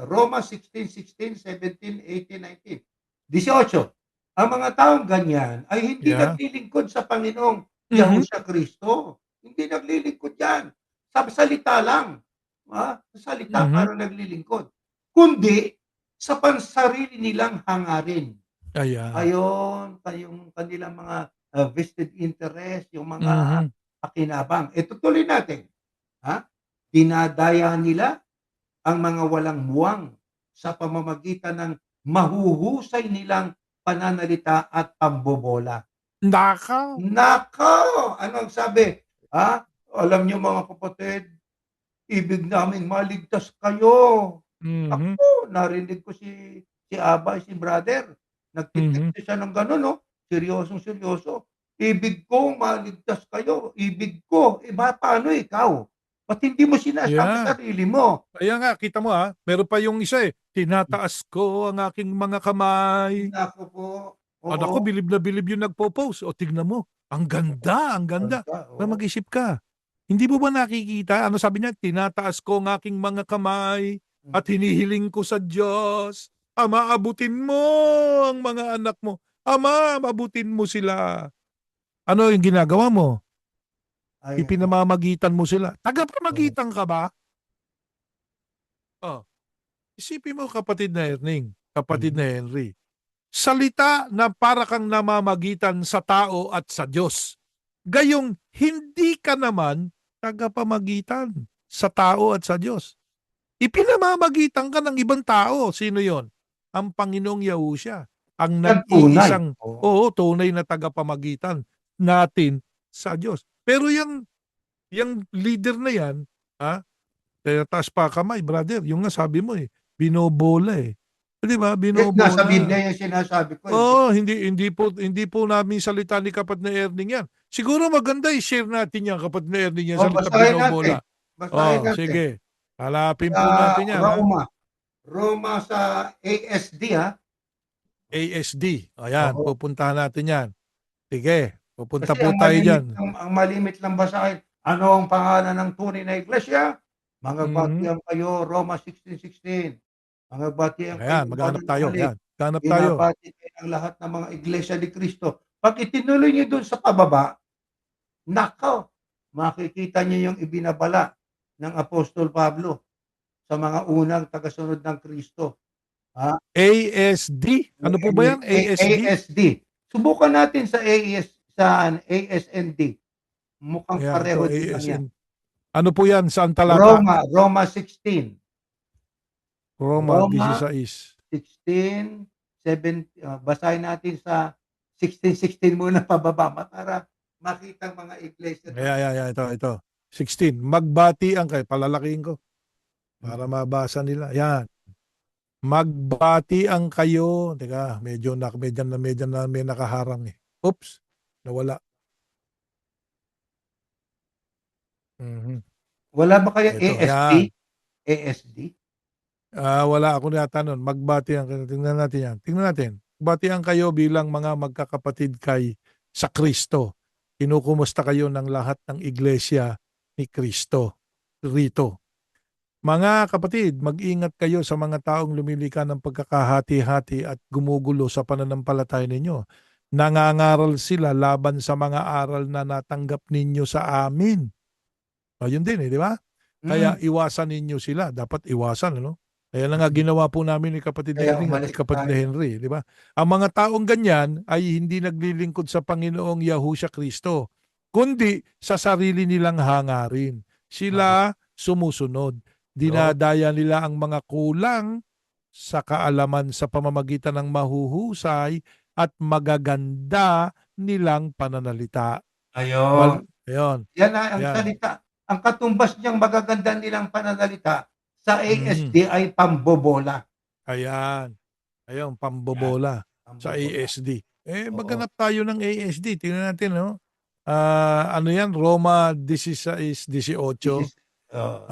Roma 16:16, 17, 18, 19. 18, ang mga taong ganyan ay hindi Yeah. naglilingkod sa Panginoong Mhm. Yahushua Kristo. Hindi naglilingkod 'yan. Sa salita lang, sa salita Mhm. parang naglilingkod, kundi sa pansarili nilang hangarin. Ayan. Yung kanilang mga, vested interest, yung mga Mhm. pakinabang. Itutuloy natin, ha? Dinadaya nila ang mga walang muwang sa pamamagitan ng mahuhusay nilang pananalita at pambobola. Nakaw. Naku! Ano ang sabi? Alam niyo mga kapatid, ibig naming maligtas kayo. Mhm. Naku, narinig ko si Abay, si brother, Mhm. nagte-text siya ng gano'n 'no, seryosong-seryoso. Ibig kong maligtas kayo, ibig ko. Eh, paano ikaw? Ba't hindi mo sinasabi Yeah. sarili mo? Kaya nga, kita mo, meron pa yung isa, eh, tinataas ko ang aking mga kamay. Naku po, Naku, oo, bilib na bilib yung nagpo-post. O tignan mo, ang ganda, ang ganda. ganda, Na oo. mag-isip ka. Hindi mo ba nakikita, ano sabi niya, tinataas ko ang aking mga kamay at Mm, hinihiling ko sa Diyos, Ama, abutin mo ang mga anak mo. Ama, abutin mo sila. Ano yung ginagawa mo? ayan, Ipinamamagitan mo sila. oo, Tagapamagitan ka ba? Oh, isipin mo kapatid na Erning, kapatid mhm, na Henry. Salita na para kang namamagitan sa tao at sa Diyos. Gayong hindi ka naman tagapamagitan sa tao at sa Diyos. Ipinamamagitan ka ng ibang tao. Sino yon? Ang Panginoong Yahushua. Ang yan tunay, nag-iisang, oo, oo, tunay na tagapamagitan natin sa Diyos. Pero yung leader na yan, ha, taas pa kamay, brother. Yung nga sabi mo, binobola, eh. Di ba? nasa Binobola. Biblia yung sinasabi ko, hindi Oo, hindi po namin salita ni kapatid na Erning 'yan. Siguro maganda i-share natin 'yan kapatid na Erning 'yan, salita binobola. basahin Oh, natin sige. Hanapin sa po natin 'yan, Roma sa ASD, ASD, ayan, oo. pupuntahan natin 'yan. Sige, pupunta Kasi po tayo diyan. ang malimit lang basahin, ano ang pangalan ng tunay na iglesia? Mhm. Mangagbatian kayo, Roma 16:16. Mangagbatian Ayan, kayong maghahanap banal na tayo, halik. 'yan. Maghahanap tayo. Binabati kayo ng lahat ng mga iglesia ni Kristo. 'Pag itinuloy niyo dun sa pababa, nako, makikita niyo yung ibinabala ng Apostol Pablo sa mga unang tagasunod ng Kristo, ah, ASD, ano po ba 'yan, ASD? ASD. Subukan natin sa ASND. Mukhang Ayan, ito pareho din lang 'yan. ASN. Ano po 'yan, saang talata? Roma 16. Roma Roma 16. 16, basahin natin sa 16:16 muna pababa para makitang mga iglesia Ayan, talaga. ayan, ayan, ito. 16. Magbatian kayo. Palalakihin ko para mabasa nila. Yan. Magbatian kayo. Teka, medyo na may nakaharang eh. Oops, nawala. Mhm. Wala ba kayo Ito, ASD? yan. ASD? Wala ako yata nun. Magbatian kayo. Tingnan natin yan. Tingnan natin. Magbatian kayo bilang mga magkakapatid kay sa Kristo. Kinukumusta kayo ng lahat ng iglesia ni Kristo rito. Mga kapatid, mag-ingat kayo sa mga taong lumilika ng pagkakahati-hati at gumugulo sa pananampalataya ninyo. Nangangaral sila laban sa mga aral na natanggap ninyo sa amin. Yun din di ba? Kaya iwasan ninyo sila. Dapat iwasan, ano? Kaya na nga ginawa po namin ni kapatid Kaya Henry at umalis ni kapatid tayo. Henry, di ba? Ang mga taong ganyan ay hindi naglilingkod sa Panginoong Yahushua Kristo, kundi sa sarili nilang hangarin. Sila sumusunod. Dinadaya nila ang mga kulang sa kaalaman sa pamamagitan ng mahuhusay at magaganda nilang pananalita. Ayun. Ayun. Yan na ang Yan. salita. Ang katumbas niyang magaganda nilang pananalita sa Mm. ASD ay pambobola. Ayan. Ayun, pambobola sa Pambobola. ASD. Oo. Maghanap tayo ng ASD. Tingnan natin, no? Ano yan? Roma 16:18.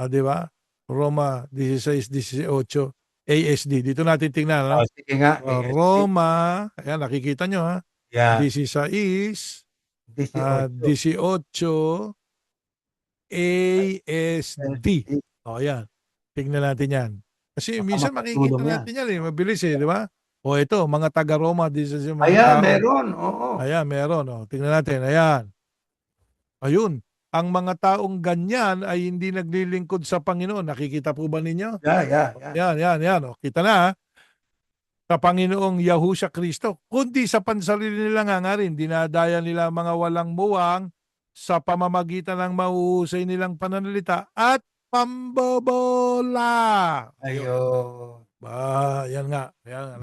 Di ba? Roma 16:18. ASD. Dito natin tingnan, no? Sige nga, ASD. Roma, ayan, nakikita nyo, ha? Yan, 16:18 ASD. Ayan. Tingnan natin yan. Kasi Baka minsan makikita makatulong yan. natin yan, mabilis di ba? O ito, mga taga-Roma, mga Ayan, tao. meron. Oo. Ayan, meron. Tingnan natin, ayan. Ayun. Ang mga taong ganyan ay hindi naglilingkod sa Panginoon. Nakikita po ba ninyo? Yan. Yan. Kita na, ha? Sa Panginoong Yahushua Kristo, kundi sa pansarili nilang hangarin, dinadaya nila mga walang muwang sa pamamagitan ng mahuhusay nilang pananalita at pambobola. Ayun. Yan nga.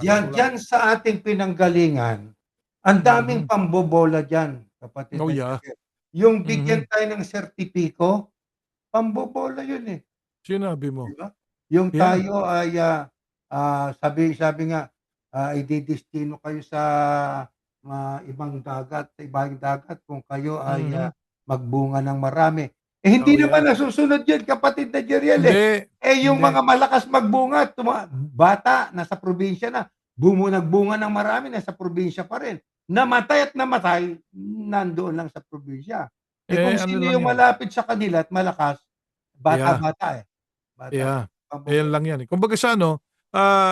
Diyan sa ating pinanggalingan, ang daming pambobola diyan, kapatid. Oh, yeah. Yung bigyan tayo ng sertipiko, pambobola yun eh. Sinabi mo. Diba? Yung Yeah. tayo ay sabi nga ididestino kayo sa ibang dagat, sa ibang dagat kung kayo ay magbunga ng marami. Hindi naman nasusunod yun, kapatid na Jeriel eh. Yung Hindi. mga malakas magbunga, bata, nasa probinsya na, nagbunga ng marami, nasa probinsya pa rin. Namatay at namatay, nandoon lang sa probinsya. Kung ano sino lang yung yan? malapit sa kanila at malakas, bata-bata eh. Ayan lang yan. Kumbaga sa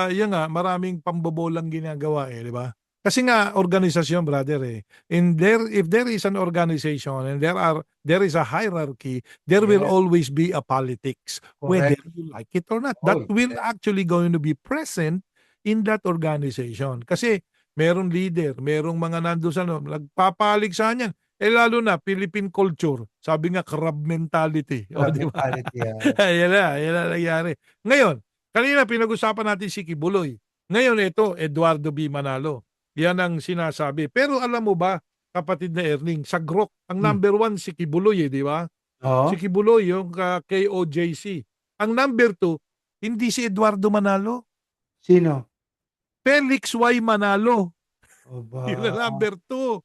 yan nga, maraming pambobolang ginagawa di ba? Kasi nga, organisasyon, brother if there is an organization and there is a hierarchy, there will always be a politics, whether you like it or not. That will actually going to be present in that organization. Kasi merong leader, merong mga nando sa nagpapaligsahan yan. Lalo na, Philippine culture. Sabi nga, crab mentality. Di ba? Yan na nangyari. Ngayon, kanina pinag-usapan natin si Kibuloy. Ngayon ito, Eduardo B. Manalo. Yan ang sinasabi. Pero alam mo ba, kapatid na Erning, sa GROK, ang number 1 si Kibuloy di ba? Si Kibuloy, yung KOJC. Ang number 2, hindi si Eduardo Manalo. Sino? Felix Y. Manalo. Oba. Yun ang number 2.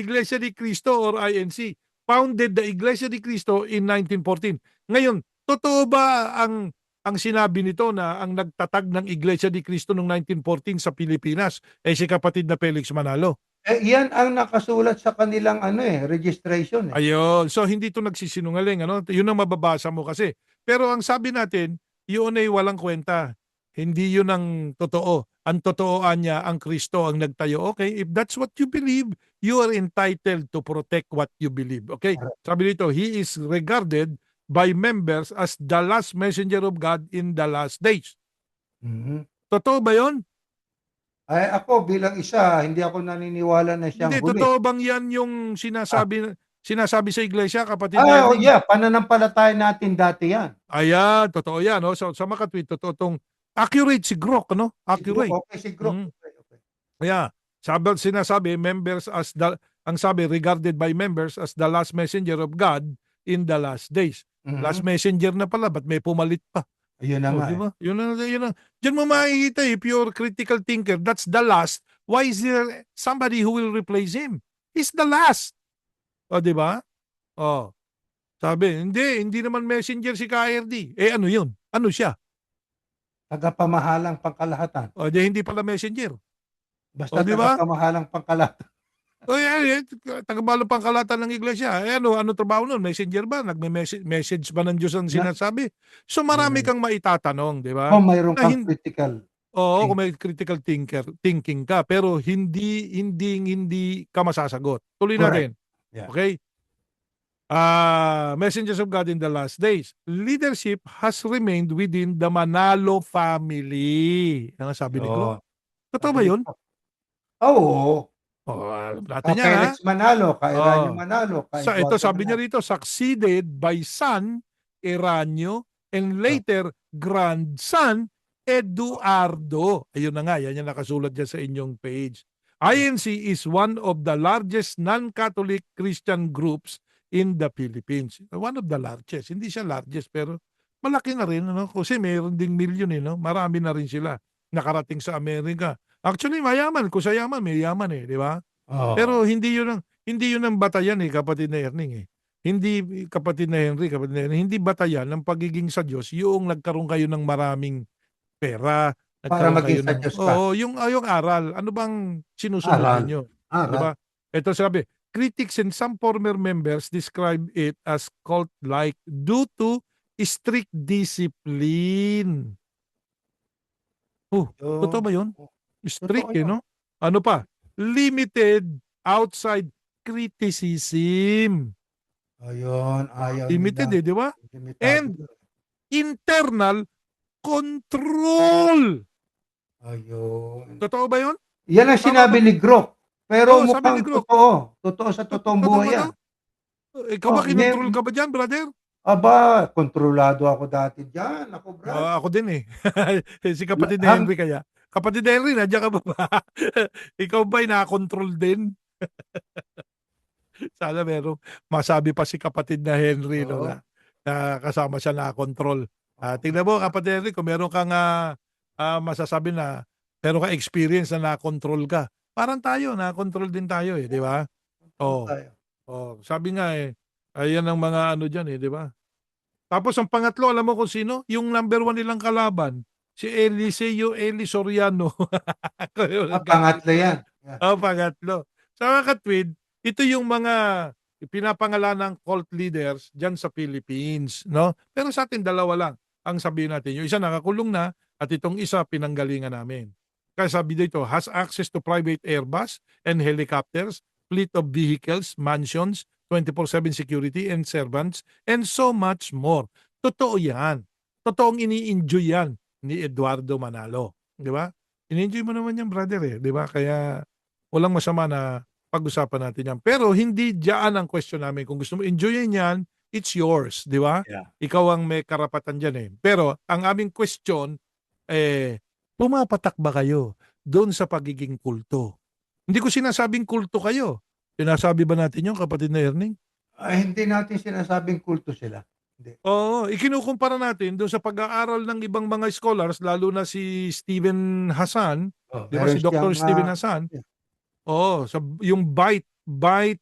Iglesia ni Cristo or INC. Founded the Iglesia ni Cristo in 1914. Ngayon, totoo ba ang sinabi nito na ang nagtatag ng Iglesia ni Cristo noong 1914 sa Pilipinas si kapatid na Felix Manalo? Yan ang nakasulat sa kanilang registration. Ayun. So, hindi ito nagsisinungaling. Yun ang mababasa mo kasi. Pero ang sabi natin, yun ay walang kwenta. Hindi yun ang totoo. Ang totooan niya, ang Kristo ang nagtayo. Okay, if that's what you believe, you are entitled to protect what you believe. Okay? Sabi dito, he is regarded by members as the last messenger of God in the last days. Totoo ba yun? Ay, ako bilang isa, hindi ako naniniwala na siyang Hindi, huli. totoo bang yan yung sinasabi sa iglesia, kapatid? Pananampalataya natin dati yan. Ayan, totoo yan. So, sa makatwid, totoo itong accurate si Grok, Accurate. Okay, si Grok. Okay. Yeah. Sinasabi, members ang sabi, regarded by members as the last messenger of God in the last days. Last Mhm. messenger na pala, ba't may pumalit pa? Ayun na Oh, nga di eh. ba? Yun na. Diyan mo makikita if you're critical thinker, that's the last. Why is there somebody who will replace him? He's the last. O, di ba? Oh, sabi, hindi naman messenger si KRD. Eh, ano yun? Ano siya? Tagapamahalang pangkalahatan. O, di hindi pala messenger. Basta O, di ba? tagapamahalang pangkalahatan. O, taga-balo pangkalatan ng iglesia. Eh, ano trabaho nun? Messenger ba? Message ba ng Diyos ang Na sinasabi? So, marami ayun. kang maitatanong, di ba? Kung mayroon Na kang critical Oo, kung think may critical thinking ka, pero hindi ka masasagot. Tuloy correct. natin. Yeah. Okay? Messengers of God in the last days. Leadership has remained within the Manalo family. Ano sabi ni Glo? Yun. Totoo Sabi ba ni yun? Prof. Oo. Oh, alam Ka natin yan, ha? Felix Manalo, ka Eranio Oh. Manalo, ka Ito Eduardo sabi niya Manalo. rito, succeeded by son, Eranio, and later grandson, Eduardo. Ayun na nga, yan yung nakasulat dyan sa inyong page. INC is one of the largest non-Catholic Christian groups in the Philippines. One of the largest. Hindi siya largest, pero malaki na rin. Ano? Kasi mayroon ding milyon. No? Marami na rin sila nakarating sa Amerika. Actually, mayaman. Kung sa yaman, may yaman eh. Di ba? Oo. Pero hindi yun ang batayan kapatid na Erning. Hindi kapatid na Henry, kapatid na Erning, hindi batayan ng pagiging sa Diyos yung nagkaroon kayo ng maraming pera, Para nagkaroon maging kayo sa ng Diyos ka. yung aral. Ano bang sinusunod Aral. ninyo? 'Di Aral. ba? Ito sabi, critics and some former members describe it as cult-like due to strict discipline. Oh, totoo Yun. ba 'yun? Totoo Strict yun. no? Ano pa? Limited outside criticism. Ayun, ayaw Limited nila. di ba? Limitado And yun. internal control. Ayun. Totoo ba 'yun? Yan ang Tama ba? sinabi ni Grok. Pero Oo, sabi ni mukhang Gro. totoo. Totoo sa totoong Totoo ba buhay 'to? yan. Ikaw ba May kinontrol ka ba diyan, brother? aba, kontrolado ako dati diyan. Naku brad. Ako din eh. Si La kapatid ni ham Henry kaya. Kapatid ni Henry, nandiyan ka pa ba? Ikaw ba'y nakakontrol din? Sana merong masabi pa si kapatid na Henry no, oo. na kasama siya nakakontrol. Oo nga. Tingnan mo kapatid Henry, kung meron kang masasabi na meron kang experience na nakontrol ka. Parang tayo, nakontrol din tayo eh, di ba? Kontrol Oh, tayo. sabi nga eh, ayan ang mga ano diyan eh, di ba? Tapos ang pangatlo, alam mo kung sino? Yung number 1 nilang kalaban, si Eliseo Eli Soriano. Pangatlo yan. Yeah. Pangatlo. Sa mga katwid, ito yung mga pinapangalan ng cult leaders dyan sa Philippines. No? Pero sa atin, dalawa lang ang sabihin natin. Yung isa nakakulong na at itong isa pinanggalingan namin. Kaya sabi dito, has access to private airbus and helicopters, fleet of vehicles, mansions, 24/7 security and servants, and so much more. Totoo yan. Totoong ini-enjoy yan ni Eduardo Manalo. Di ba? Ini-enjoy mo naman yan, brother eh. Di ba? Kaya walang masama na pag-usapan natin yan. Pero hindi diyan ang question namin. Kung gusto mo enjoyin yan, it's yours. Di ba? Yeah. Ikaw ang may karapatan dyan eh. Pero ang aming question, pumapatak ba kayo doon sa pagiging kulto? Hindi ko sinasabing kulto kayo. Sinasabi ba natin yung kapatid na Erning? Ay, hindi natin sinasabing kulto sila. Hindi. Oo, ikinukumpara natin doon sa pag-aaral ng ibang mga scholars, lalo na si Stephen Hassan, Oh, di ba si meron Dr. siyang Stephen Hassan? yeah, Oo, yung byte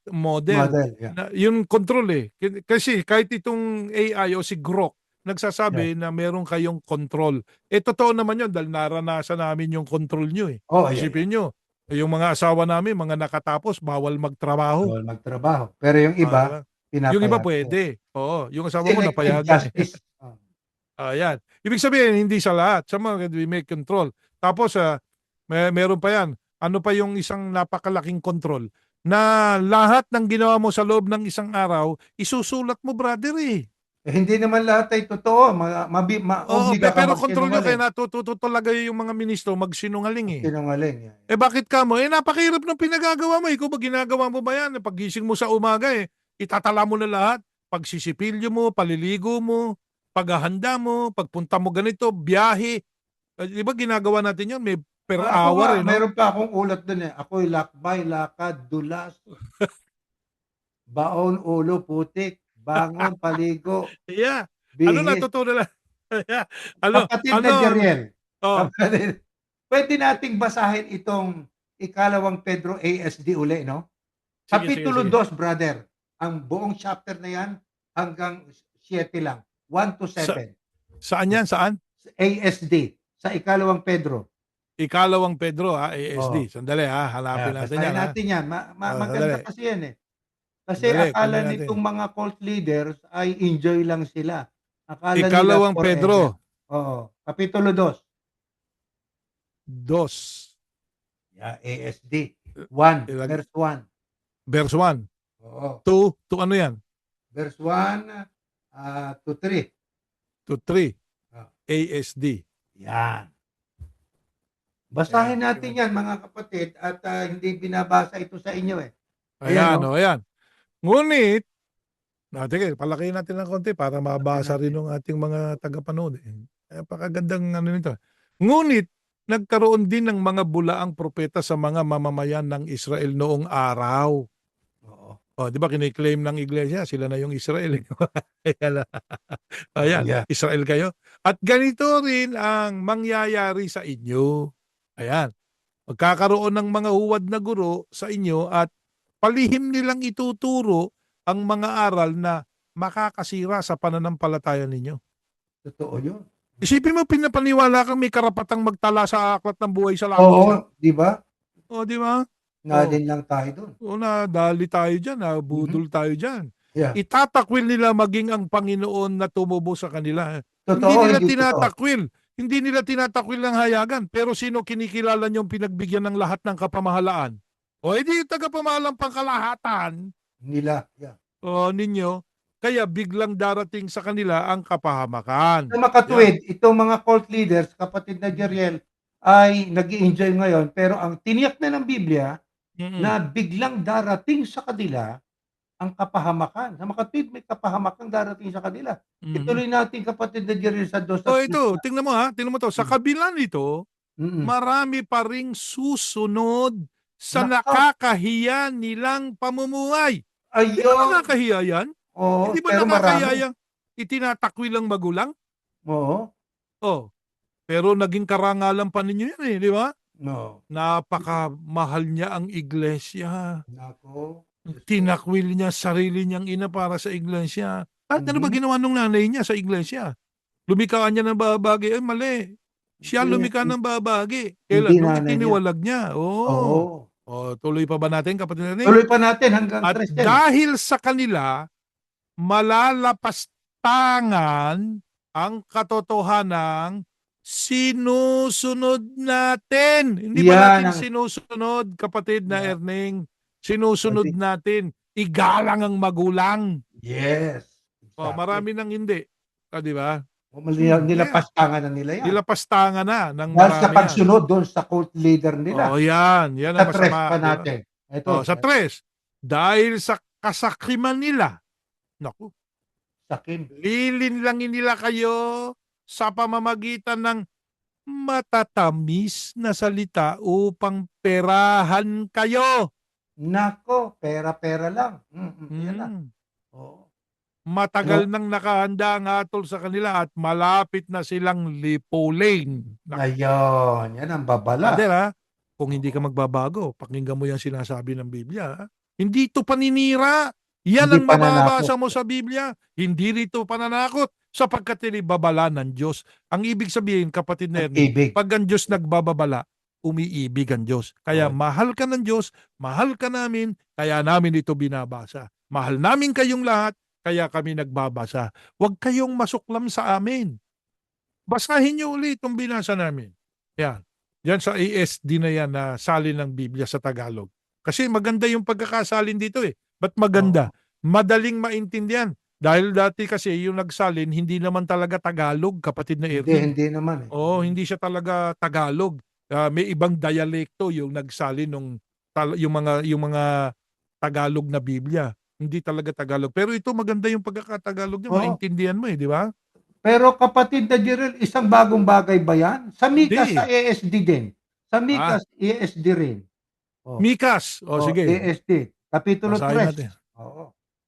model. model. Yeah. Yung control eh. Kasi kahit itong AI o si Grok, Yeah. nagsasabi na meron kayong control. Totoo naman yun dahil naranasan namin yung control nyo eh. Oh, yeah, yeah. Isipin nyo, yung mga asawa namin, mga nakatapos, bawal magtrabaho. Bawal magtrabaho. Pero yung iba, Diba? Yung iba pinapayagan. pwede. Oo, yung asawa ko Selective napayagan eh. justice. Oh. Ayan. Ibig sabihin, hindi sa lahat. Sa mga we make control. Tapos, meron pa yan. Ano pa yung isang napakalaking control? Na lahat ng ginawa mo sa loob ng isang araw, isusulat mo, brother eh. Hindi naman lahat ay totoo. Oo, Maobliga ka pero control nyo, kaya magsinungaling. natututo talaga yung mga ministro magsinungaling eh. Sinungaling. Yeah. Bakit ka mo? Napakahirap ng pinagagawa mo. Ikaw ba ginagawa mo ba yan? Paggising mo sa umaga itatala mo na lahat. Pagsisipilyo mo, paliligo mo, paghahanda mo, pagpunta mo ganito, biyahe. Di ba ginagawa natin yun? May per Ako hour nga, no? meron pa akong ulat dun eh. Ako'y lakbay, lakad, dulas, baon, ulo, putik, bangon, paligo, Yeah. Ano bihis. natutunan na? Yeah. Ano? Kapatid na Ano? Jeriel, Oh, kapatid, pwede nating basahin itong ikalawang Pedro ASD uli, no? sige, sige, Kapitulo sige. 2, brother. Ang buong chapter na yan hanggang 7 lang. 1 to Sa, 7. saan yan? Saan? ASD. Sa ikalawang Pedro. Ikalawang Pedro, Oh, ASD. Sandali, hanapin natin basahin yan, ha. natin yan. Maganda Sandali. kasi yan eh. Kasi Sandali, akala kunin natin. nitong mga cult leaders ay enjoy lang sila. Akala nila Ikalawang forever. Pedro, Oo. Kapitulo 2. 2. Yeah, ASD. 1. Verse 1. Verse 1. Oo. 2 ano yan? Verse 1 to 3. To 3. Ah. ASD. Yan. Basahin Ayan. natin yan mga kapatid at hindi binabasa ito sa inyo eh. Ayan, Ayan, ayan. Ngunit, sige, palakihin natin ng konti para mabasa natin. rin ng ating mga tagapanood. Napakagandang ano nito. Ngunit, nagkaroon din ng mga bulaang propeta sa mga mamamayan ng Israel noong araw. Oo. Di ba kiniklaim ng iglesia, sila na yung Israel. Ayan, ayan, Yeah. Israel kayo. At ganito rin ang mangyayari sa inyo. Ayan. Magkakaroon ng mga huwad na guro sa inyo at palihim nilang ituturo ang mga aral na makakasira sa pananampalataya ninyo. Totoo yun. Isipin mo, pinapaniwala kang may karapatang magtala sa aklat ng buhay sa langit. Oo, di ba? Di ba? Nalin lang tayo doon. Nadali tayo dyan, budol tayo dyan. Yeah. Itatakwil nila maging ang Panginoon na tumubo sa kanila. Totoo, Hindi nila hindi tinatakwil. Hindi nila tinatakwil ng hayagan. Pero sino kinikilala niyong pinagbigyan ng lahat ng kapamahalaan? Edi yung tagapamahalang pangkalahatan nila. Yeah. ninyo, kaya biglang darating sa kanila ang kapahamakan. Sa makatwid, itong mga cult leaders, kapatid na Jeriel, ay nag-i-enjoy ngayon. Pero ang tiniyak na ng Biblia, na biglang darating sa kanila ang kapahamakan. Sa makatwid, may kapahamakang darating sa kanila. Ituloy natin, kapatid na Jeriel, sa 2 ito, tingnan mo to. Sa kabila nito, marami pa ring susunod sa nakakahiya nilang pamumuhay. Hindi ba Ayun. nakakahiya yan? Oo, Hindi ba pero nakakahiya marami. yan? Itinatakwil ang magulang? Oo. Pero naging karangalan pa ninyo yan di ba? No. Napakamahal niya ang iglesia. Nako. Tinakwil niya sarili niyang ina para sa iglesia. At ano ba ginawa nung nanay niya sa iglesia? Lumikaan niya ng babagi. Mali. Siya lumika ng babagi. Kailan? Nung itiniwalag niya. Oo. Tuloy pa ba natin, kapatid natin? Tuloy pa natin hanggang At 3. dahil sa kanila, malalapastangan ang katotohanang sinusunod natin. Hindi ba natin sinusunod, kapatid na Erning? Sinusunod natin. Igalang ang magulang. Yes. Exactly. Marami nang hindi. Di ba? Nilapastangan na nila yan. Nilapastangan na ng dahil sa marami pagsunod doon sa cult leader nila. Yan ang Sa 3 masama. pa natin. Ito. Sa 3. Dahil sa kasakiman nila. Naku. Sakim. Lilinlangin nila kayo sa pamamagitan ng matatamis na salita upang perahan kayo. Nako, pera-pera lang. Yan lang. Oo. Matagal nang nakahanda ang hatol sa kanila at malapit na silang lipulin. Ayun, yan ang babala. Kung hindi ka magbabago, pakinggan mo yung sinasabi ng Biblia. Hindi ito paninira. Yan ang mababasa mo sa Biblia. Hindi rito pananakot sapagkat babala ng Diyos. Ang ibig sabihin, kapatid na pag ang Diyos nagbababala, umiibig ang Diyos. Kaya mahal ka ng Diyos, mahal ka namin, kaya namin ito binabasa. Mahal namin kayong lahat, kaya kami nagbabasa. Huwag kayong masuklam sa amin. Basahin niyo ulit itong binasa namin. Yan. Yan sa ASD na yan na salin ng Biblia sa Tagalog. Kasi maganda yung pagkakasalin dito Ba't maganda? Madaling maintindihan. Dahil dati kasi yung nagsalin, hindi naman talaga Tagalog, kapatid na Erwin. Hindi naman hindi siya talaga Tagalog. May ibang dialekto yung nagsalin yung mga Tagalog na Biblia. Hindi talaga Tagalog. Pero ito maganda yung pagkakatagalog niya. Maintindihan mo di ba? Pero kapatid na Jeriel, isang bagong bagay ba yan? Sa Mikas, sa ASD din. Sa Mikas, ASD rin. Mikas. Sige. ASD. Kapitulo 3.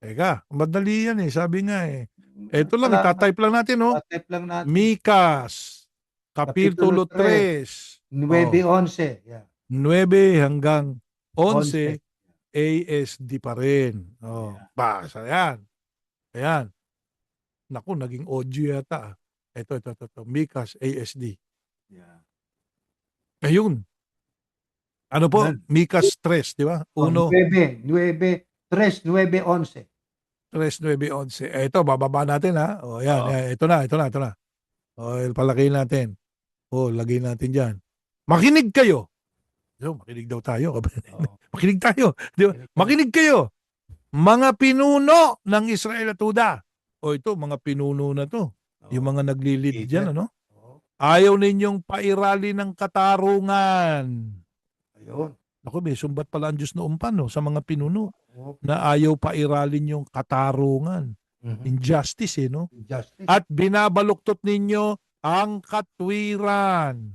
Teka, madali yan eh. Sabi nga eh. Ito lang, Salamat. itatype lang natin, no? Type lang natin. Mikas, Kapitulo Kapitulo 3, 3. 9-11. Yeah. 9 hanggang 11. 11, ASD pa rin. Yeah. Basa yan. Ayan. Naku, naging audio yata. Ito. Mikas, ASD. Yeah. Ayun. Ano po? Yan. Mikas 3, di ba? 1, 9, 3, 9, 11. Ito, bababa natin ha. Ayan, Oo. ayan. Ito na. Palagay natin. Lagay natin dyan. Makinig kayo. Makinig daw tayo. Oo. Makinig tayo. Di ba? Makinig kayo. Mga pinuno ng Israel at Juda. Ito, mga pinuno na to. Yung mga naglilid dyan, ano? Oo. Ayaw ninyong pairali ng katarungan. Ayun. Ako, may sumbat pala ang Diyos noon pa, no? Sa mga pinuno. Oo. Na ayaw pairalin yung katarungan. Injustice, no? Justice. At binabaluktot ninyo ang katwiran.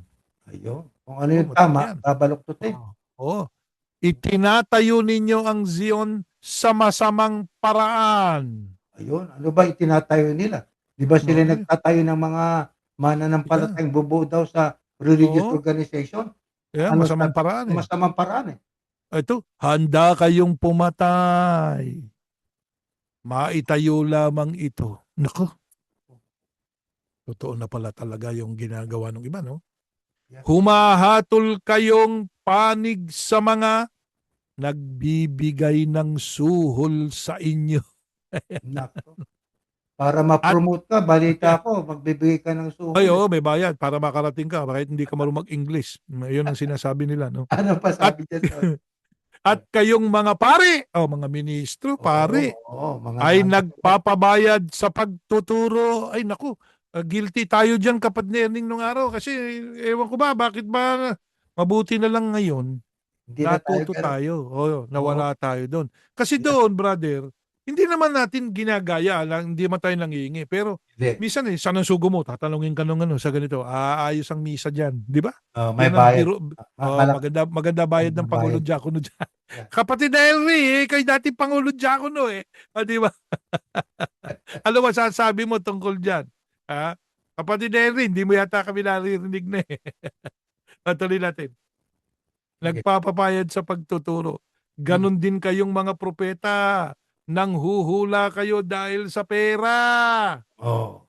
Ayun. Kung ano yung matindi tama, yan. babaluktutin. Itinatayo ninyo ang Zion sa masamang paraan. Ayun. Ano ba itinatayo nila? Di ba sila Okay. nagtatayo ng mga mananampalatayang bubuo daw sa religious Oo. organization? Yan, Ano masamang sabi? paraan eh. Masamang paraan eh. Ito, handa kayong pumatay. Maitayo lamang ito. Naku. Totoo na pala talaga yung ginagawa ng iba, no? Yeah. Humahatol kayong panig sa mga nagbibigay ng suhol sa inyo. Nako. Para ma-promote ka, balita ko, magbibigay ka ng suhol. Ay, oo, may bayad para makarating ka kahit hindi ka marunong mag-English. Yun ang sinasabi nila, no? Ano pa sabi dyan? At kayong mga pare, mga ministro, pare, Oo, mga ay nagpapabayad sa pagtuturo. Ay, naku, guilty tayo dyan, kapatid ni Erning, nung araw. Kasi, ewan ko ba, bakit ba mabuti na lang ngayon, Hindi na tayo natuto ganun. tayo. Nawala tayo doon. Kasi doon, brother, hindi naman natin ginagaya lang, hindi man tayo nangihingi. Pero, Hindi. minsan saan ang sugo mo? Tatanungin ka nung sa ganito, aayos ang misa dyan. Di ba? May Yan ang bayad. biro. Maganda bayad ng Pangulo bayad. Diakono dyan. Yeah. Kapatid na Henry, kayo dati Pangulo Diakono eh. Di ba? Ano masasabi mo tungkol dyan? Kapatid na Henry, hindi mo yata kami naririnig na eh. Patuloy natin. Nagpapapayad sa pagtuturo. Ganon din kayong mga propeta. Nang huhula kayo dahil sa pera. Oh.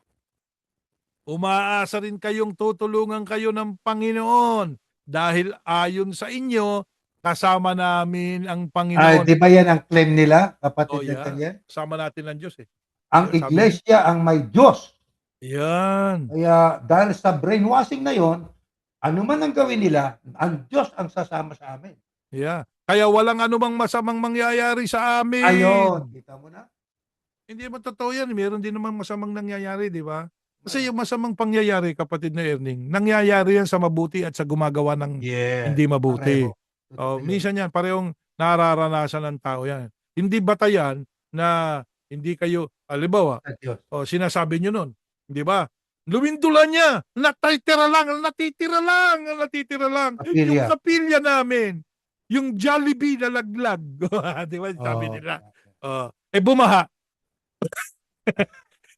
Umaasa rin kayong tutulungan kayo ng Panginoon dahil ayon sa inyo, kasama namin ang Panginoon. Di ba yan ang claim nila, kapatid na Yeah. Daniel? Kasama natin ang Diyos eh. Ang Sabi iglesia ang may Diyos. Yan. Kaya dahil sa brainwashing na yon, ano man ang gawin nila, ang Diyos ang sasama sa amin. Yeah. Kaya walang anumang masamang mangyayari sa amin. Ayun, kita mo na? Hindi mo totoo yan. Meron din namang masamang nangyayari, di ba? Kasi yung masamang pangyayari, kapatid na Erning, nangyayari yan sa mabuti at sa gumagawa ng hindi mabuti. Minsan yan, parehong nararanasan ng tao yan. Hindi batayan na hindi kayo, halimbawa, sinasabi nyo nun, di ba? Lumindulan niya, natitira lang. Yung kapilya namin, yung Jollibee na laglag. Di ba? Sabi nila. Bumaha.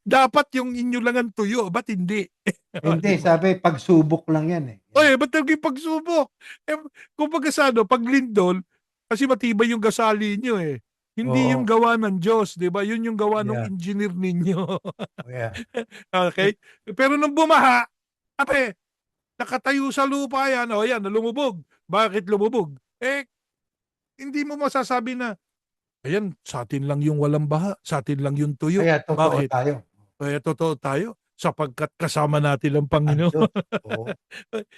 Dapat yung inyo lang ang tuyo. Ba't hindi? Hindi, sabi, pagsubok lang yan eh. Ba't naging pagsubok? Kung pag lindol, kasi matibay yung gasali nyo eh. Hindi yung gawa ng Diyos, di ba? Yun yung gawa ng engineer ninyo. Okay? Pero nung bumaha, nakatayo sa lupa yan, lumubog. Bakit lumubog? Hindi mo masasabi na, ayan, sa atin lang yung walang baha, sa atin lang yung tuyo. Kaya totoo Bakit? tayo. Kaya totoo tayo, sapagkat kasama natin ang Panginoon.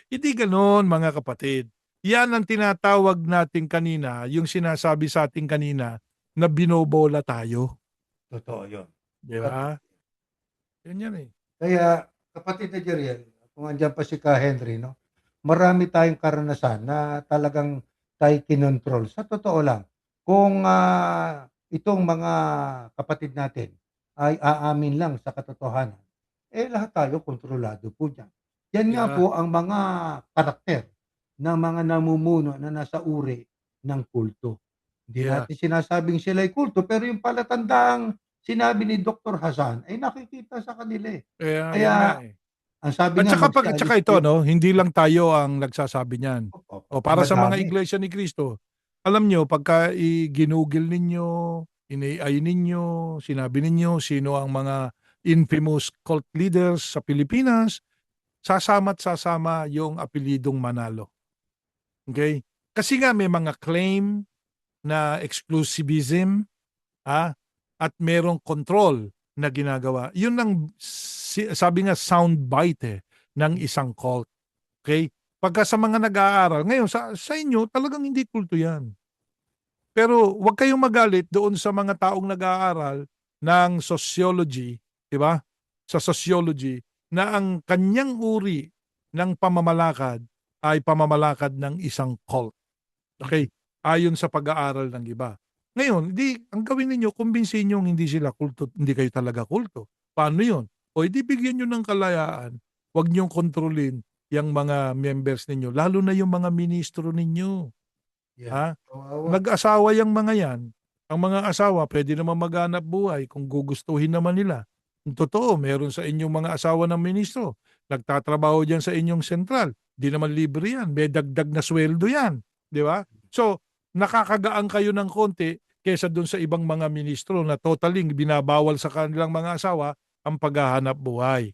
Hindi ganoon, mga kapatid. Yan ang tinatawag natin kanina, yung sinasabi sa atin kanina, na binobola tayo. Totoo yun. Di ba? Yan eh. Kaya, kapatid na Jeriel, kung andyan pa si Ka Henry, no? Marami tayong karanasan na talagang tayo kinontrol. Sa totoo lang, kung itong mga kapatid natin ay aamin lang sa katotohanan, lahat tayo kontrolado po dyan. Yan nga po ang mga karakter ng mga namumuno na nasa uri ng kulto. Hindi Yeah. natin sinasabing sila'y kulto, pero yung palatandaang sinabi ni Dr. Hasan ay nakikita sa kanila, eh. Kaya yan nga, Kaya eh. ang sabi At nga saka magsialis ito kayo 'no, hindi lang tayo ang nagsasabi niyan. opo, O para sa mga madami. iglesia ni Cristo, alam niyo pagka ginugol ninyo, in-AI ninyo, sinabi ninyo sino ang mga infamous cult leaders sa Pilipinas, sasama't sasama yung apelidong Manalo, okey? Kasi nga may mga claim na exclusivism, at merong control na ginagawa. Yun ang sabi nga soundbite, ng isang cult. Okay? Pagka sa mga nag-aaral, ngayon sa inyo talagang hindi kulto 'yan. Pero huwag kayong magalit doon sa mga taong nag-aaral ng sociology, 'di ba? Sa sociology na ang kanyang uri ng pamamalakad ay pamamalakad ng isang cult. Okay? Ayon sa pag-aaral ng iba. Ngayon, ang gawin ninyo, kumbinsihin niyong hindi sila kulto, hindi kayo talaga kulto. Paano 'yon? O di bigyan niyo ng kalayaan. Huwag niyong kontrolin yang mga members ninyo, lalo na yung mga ministro ninyo. Yan, Ha? kawawa. Mag-asawa yang mga yan. Ang mga asawa pwede naman maghanap buhay kung gugustuhin naman nila. Kung totoo, meron sa inyong mga asawa ng ministro. Nagtatrabaho diyan sa inyong sentral. Di naman libre yan. May dagdag na sweldo yan. Di ba? So, nakakagaan kayo ng konti kesa dun sa ibang mga ministro na totally binabawal sa kanilang mga asawa ang paghahanap buhay.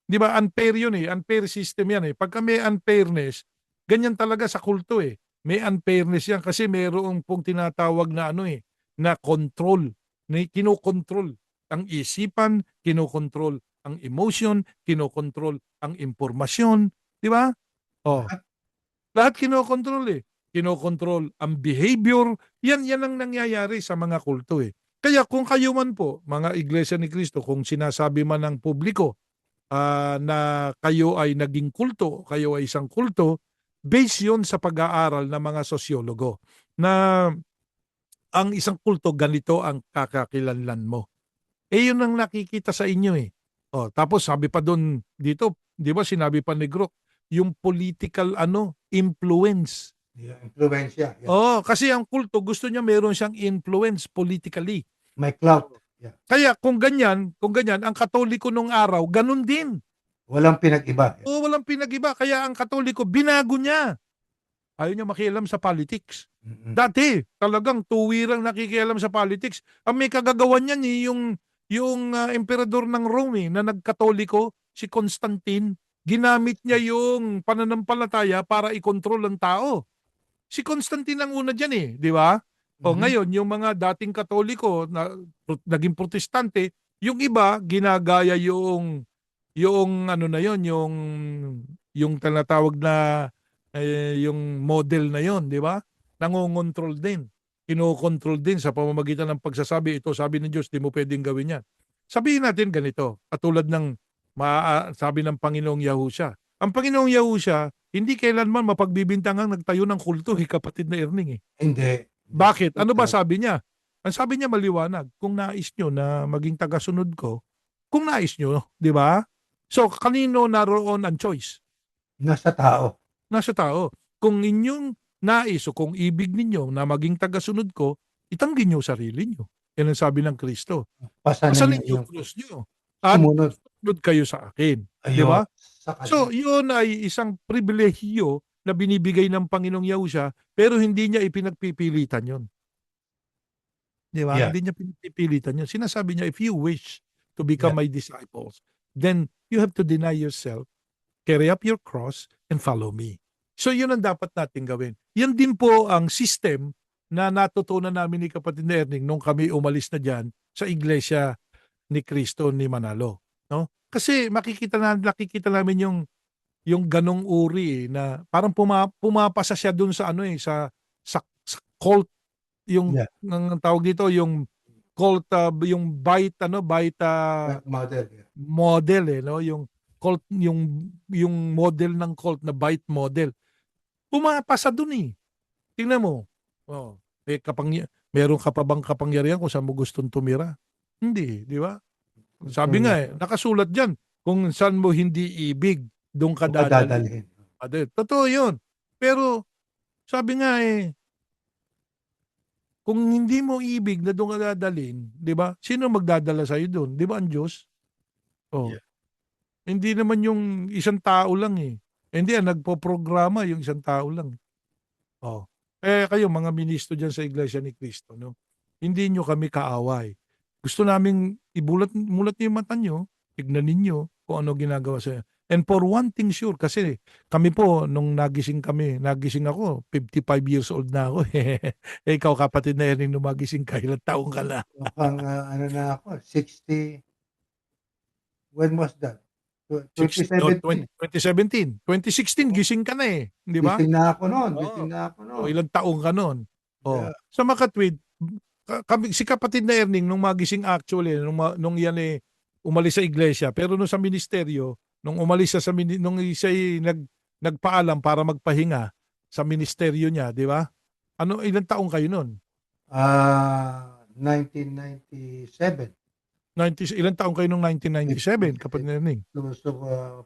Di ba? Unfair yun eh. Unfair system yan eh. Pagka may unfairness, ganyan talaga sa kulto eh. May unfairness yan kasi mayroong pong tinatawag na ano eh, na control. Na kinokontrol ang isipan, kinokontrol ang emotion, kinokontrol ang impormasyon. Di ba? Oh, Lahat lahat kinokontrol eh. Kinokontrol ang behavior. Yan ang nangyayari sa mga kulto eh. Kaya kung kayo man po, mga Iglesia ni Cristo, kung sinasabi man ng publiko na kayo ay naging kulto, kayo ay isang kulto, based yun sa pag-aaral ng mga sosyologo na ang isang kulto ganito ang kakakilanlan mo. Eh yun ang nakikita sa inyo eh. Oh, tapos sabi pa doon dito, 'di ba sinabi pa ni Grook, yung political influence. yung impluwensya, yan. Oh, kasi ang kulto gusto niya meron siyang influence politically. May clout, yan. Kaya kung ganyan ang Katoliko nung araw, ganun din. Walang pinag-iba, yan. Oo, walang pinag-iba. Kaya ang Katoliko, binago niya. Ayaw niya makialam sa politics. Mm. Dati, talagang tuwirang nakikialam sa politics. Ang may kagagawan niyan yung emperador ng Rome na nagkatoliko, si Constantine. Ginamit niya yung pananampalataya para ikontrol ang tao. Si Constantine ang una dyan eh, di ba? O Mhm. ngayon, yung mga dating katoliko na naging protestante, yung iba ginagaya yung ano na yon, yung tinatawag na yung model na yon, di ba? Nangongontrol din. Kinokontrol din sa pamamagitan ng pagsasabi, ito sabi ng Diyos, di mo pwedeng gawin yan. Sabihin natin ganito, katulad ng sabi ng Panginoong Yahusha. Ang Panginoong Yahusha, hindi kailanman mapagbibintangang nagtayo ng kulto, kapatid na Erning eh. Hindi. Bakit? Ano ba sabi niya? Ang sabi niya maliwanag, kung nais nyo na maging tagasunod ko, kung nais nyo, di ba? So, kanino naroon ang choice? Nasa tao. Nasa tao. Kung inyong nais o kung ibig ninyo na maging tagasunod ko, itanggi nyo sarili nyo. Yan ang sabi ng Kristo. Pasanin Pasalin niya yung yung krus nyo at sumunod. sunod kayo sa akin. Di Ayun, ba? sa kanya. So, yun ay isang pribilehiyo na binibigay ng Panginoong Yahusha, pero hindi niya ipinagpipilitan yun. Di ba? Yeah. Hindi niya pinagpipilitan yun. Sinasabi niya, if you wish to become Yeah. my disciples, then you have to deny yourself, carry up your cross, and follow me. So, yun ang dapat natin gawin. Yan din po ang system na natutunan namin ni kapatid na Erning nung kami umalis na dyan sa Iglesia ni Cristo ni Manalo. No? Kasi nakikita namin yung ganong uri na parang pumapasa siya dun sa sa cult, yung Yeah. ang tawag dito yung cult, yung bite Model. Yeah. model no, yung cult, yung model ng cult na bite model. Pumapasa dun eh. Tingnan mo. Oh, meron ka pa bang kapangyarihan kung saan mo gustong tumira? Hindi, di ba? Sabi nga nakasulat diyan, kung saan mo hindi ibig, doon ka dadalhin. Dadalhin. Totoo 'yun. Pero sabi nga Kung hindi mo ibig na doon ka dadalhin, 'di ba? Sino magdadala sa doon? 'Di ba ang Diyos? Oh. Yeah. Hindi naman yung isang tao lang eh. Hindi nagpoprograma yung isang tao lang. Oh. Kayo mga ministro diyan sa Iglesia ni Cristo, no? Hindi nyo kami kaaway. Gusto naming mulat niyo yung mata nyo, tignan ninyo kung ano ginagawa sa. And for one thing sure, kasi kami po, nung nagising ako, 55 years old na ako. Ikaw kapatid na Erning, nung magising ka, ilang taong ka na? Mukhang ano na ako, 60. When was that? No, 2017. 2017. 2016, gising ka na eh. Di ba? Gising na ako noon. Oo. Gising na ako O noon. ilang taong ka nun. Oh. Yeah. Sa makatwid, si kapatid na Erning, nung magising actually, nung yan umalis sa iglesia, pero nung sa ministeryo, nung umalis siya nung siya nagpaalam para magpahinga sa ministeryo niya, di ba? Ilang taong kayo nun? 1997. Ilang taong kayo nung 1997, kapatid na Erning? Close to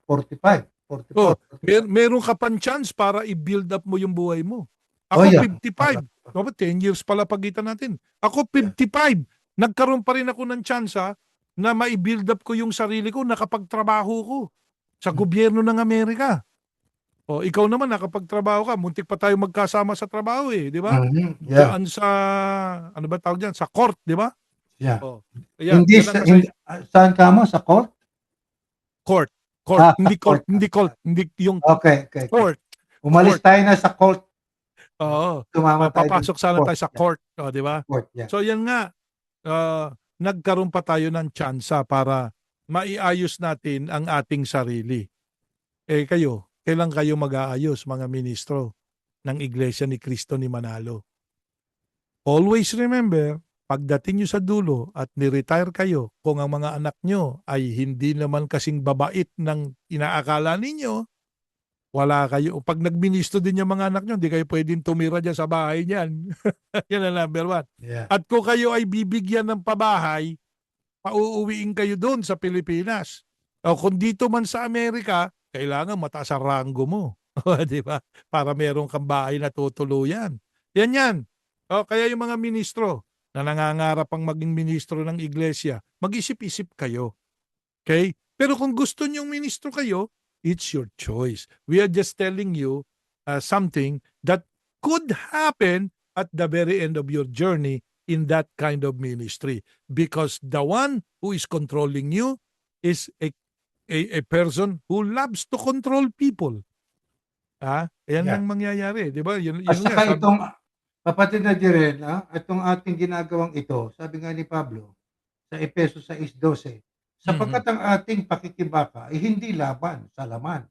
45. 44. Oh, 45. meron ka pang chance para i-build up mo yung buhay mo. Oh, Ako yeah. 55. Dapat 10 years pala pagitan natin. Ako 55. Nagkaroon pa rin ako ng tsansa na ma-build up ko yung sarili ko, nakapagtrabaho ko sa gobyerno ng Amerika. O, ikaw naman nakapagtrabaho ka, muntik pa tayo magkasama sa trabaho eh, di ba? Mhm. Yeah. Diyan sa, ano ba tawag dyan? Sa court, di ba? Yeah. O, ayan, Hindi yan ang kasi- saan ka mo? Sa court? court. Hindi court. hindi yung Okay. court. Umalis tayo na sa court. Oo. Tumama tayo. Papasok sana tayo sa court, o, di ba? Court, yeah. So yan nga, nagkaroon pa tayo ng tsansa para maiayos natin ang ating sarili. Kayo, kailan kayo mag-aayos mga ministro ng Iglesia ni Cristo ni Manalo? Always remember, pagdating nyo sa dulo at ni-retire kayo, kung ang mga anak nyo ay hindi naman kasing babait ng inaakala ninyo, wala kayo. Pag nagministro din yung mga anak nyo, hindi kayo pwedeng tumira dyan sa bahay niyan. Yan ang number one. Yeah. At kung kayo ay bibigyan ng pabahay, pauuwiin kayo doon sa Pilipinas. O kung dito man sa Amerika, kailangan mataas ang ranggo mo. Di ba? Para meron kang bahay na tutuluyan. Yan. Kaya yung mga ministro na nangangarap ang maging ministro ng iglesia, mag-isip-isip kayo. Okay? Pero kung gusto nyong ministro kayo, it's your choice. We are just telling you something that could happen at the very end of your journey in that kind of ministry. Because the one who is controlling you is a person who loves to control people. Yan Yeah. ang mangyayari. Di ba? Yun At nga, saka itong kapatid na Jiren, itong ating ginagawang ito, sabi nga ni Pablo, sa Efeso 6:12, sapagkat ang ating pakikibaka ay hindi laban sa laman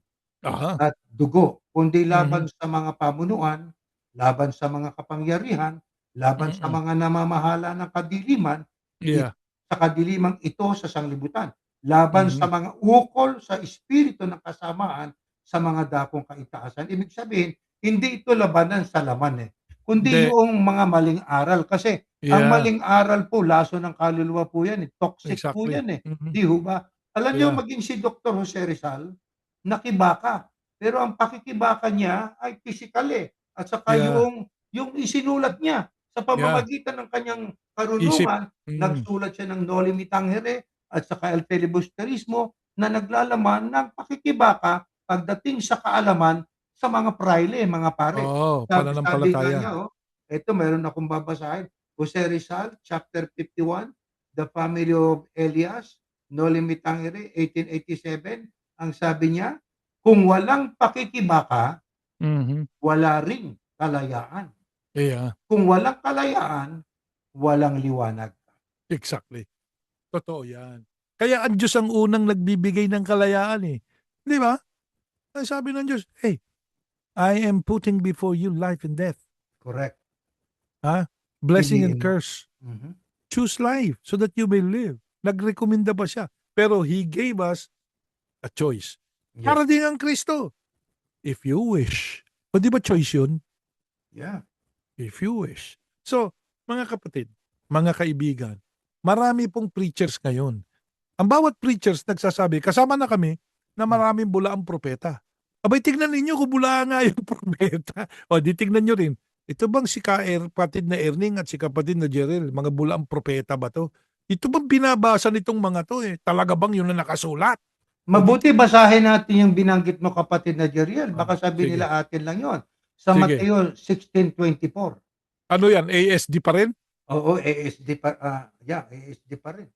Aha. at dugo, kundi laban sa mga pamunuan, laban sa mga kapangyarihan, laban sa mga namamahala ng kadiliman, Yeah. sa kadilimang ito sa sanglibutan, laban sa mga ukol sa espiritu ng kasamaan sa mga dakong kaitaasan. Ibig sabihin, hindi ito labanan sa laman kundi Hindi. yung mga maling aral. Kasi ang maling aral po, laso ng kaluluwa po yan. Toxic po Exactly. yan Mhm. Di ho ba? Alam niyo, Yeah. maging si Dr. Jose Rizal, nakibaka. Pero ang pakikibaka niya ay physical At saka Yeah. yung isinulat niya sa pamamagitan ng kanyang karunungan, nagsulat siya ng Noli Me Tangere at saka El Filibusterismo na naglalaman ng pakikibaka pagdating sa kaalaman sa mga praile, mga pare. Oo, Sabi nga pananampalataya. niya, ito meron akong babasahin. Jose Rizal, chapter 51, The Family of Elias, Noli Me Tangere, 1887. Ang sabi niya, kung walang pakikibaka, wala ring kalayaan. Yeah. Kung walang kalayaan, walang liwanag. Exactly. Totoo yan. Kaya ang Diyos ang unang nagbibigay ng kalayaan Di ba? Ang sabi ng Diyos, hey, I am putting before you life and death. Correct. Blessing and Piliin mo. curse. Mhm. Choose life so that you may live. Nagrekomenda ba siya? Pero He gave us a choice. Yes. Para din ang Kristo. If you wish. O di ba choice yun? Yeah. If you wish. So, mga kapatid, mga kaibigan, marami pong preachers ngayon. Ang bawat preachers nagsasabi, kasama na kami, na maraming bulaang propeta. Abay, tignan ninyo kung bula nga yung propeta. O, di tignan nyo rin. ito bang si kapatid na Erning at si kapatid na Jerel, mga bulaang propeta ba to? Ito bang binabasa nitong mga to eh? Talaga bang yun na nakasulat? Mabuti basahin natin yung binanggit mo kapatid na Jeriel. Baka sabi Sige. nila atin lang yon. Sa Sige. Mateo 16:24. Ano yan? ASD pa rin? Oo, ASD pa, ASD pa rin.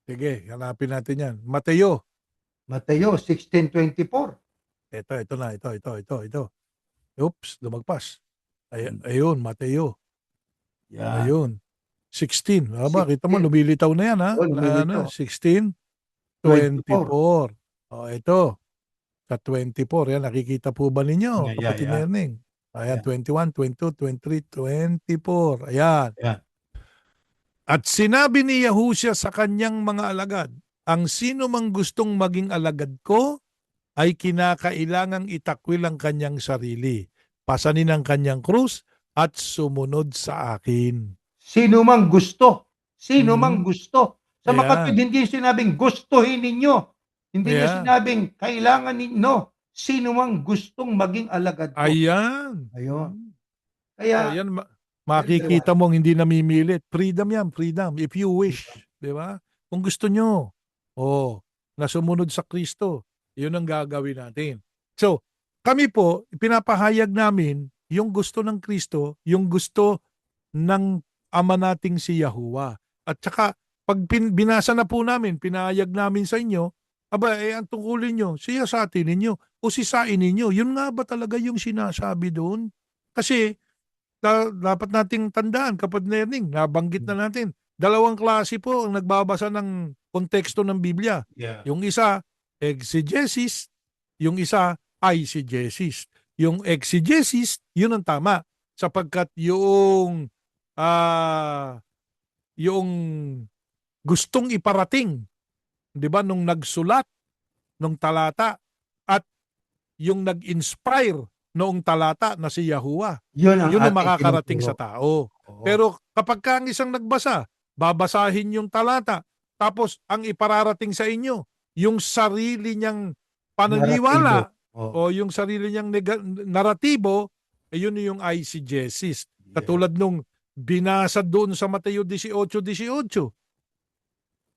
Sige, hanapin natin yan. Mateo. Mateo 16:24. Ito na. Ito. Oops, lumagpas. Hmm. Ayun, Mateo. Yan. Ayun. 16. Aba, kita mo, 16. lumilitaw na yan ha. Oo, lumilitaw. 16, 24. 24. O, ito. Sa 24. Yan, nakikita po ba ninyo, Yeah. kapatid na Erning? Ayan, Yeah. 21, 22, 23, 24. Ayan. Yan. At sinabi ni Yahushua sa kanyang mga alagad, ang sino mang gustong maging alagad ko, ay kinakailangang itakwil ang kanyang sarili, pasanin ang kanyang krus, at sumunod sa akin. Sino mang gusto. Sino mang Mhm. gusto. Sa mga kapatid, Ayan. hindi sinabing gustuhin ninyo. Hindi niya Ayan. sinabing kailangan ninyo. Sino mang gustong maging alagad ko. Ayan. Ayun. O Kaya, yan, makikita mong hindi namimilit. Freedom yan, freedom. If you wish. Di ba? Kung gusto nyo. Na sumunod sa Kristo. Yun ang gagawin natin. So, kami po, pinapahayag namin yung gusto ng Kristo, yung gusto ng Ama nating si Yahuwah. At saka, pag binasa na po namin, pinahayag namin sa inyo, aba, ang tungkulin nyo, siya sa atin ninyo, o sisain ninyo. Yun nga ba talaga yung sinasabi doon? Kasi, dapat nating tandaan, kapatid na Erning, nabanggit na natin, dalawang klase po ang nagbabasa ng konteksto ng Biblia. yeah. Yung isa, exegesis, yung isa, eisegesis. Yung exegesis, yun ang tama. Sapagkat yung gustong iparating, di ba, nung nagsulat, nung talata, at yung nag-inspire noong talata na si Yahuwah. Yun ang Yun ang ating makakarating tinuturo. sa tao. Oo. Pero kapag ka ang isang nagbasa, babasahin yung talata, tapos ang ipararating sa inyo, yung sarili niyang pananiwala Oo. o yung sarili niyang naratibo, yun yung eisegesis. Yeah. Katulad nung binasa doon sa Mateo 18:18.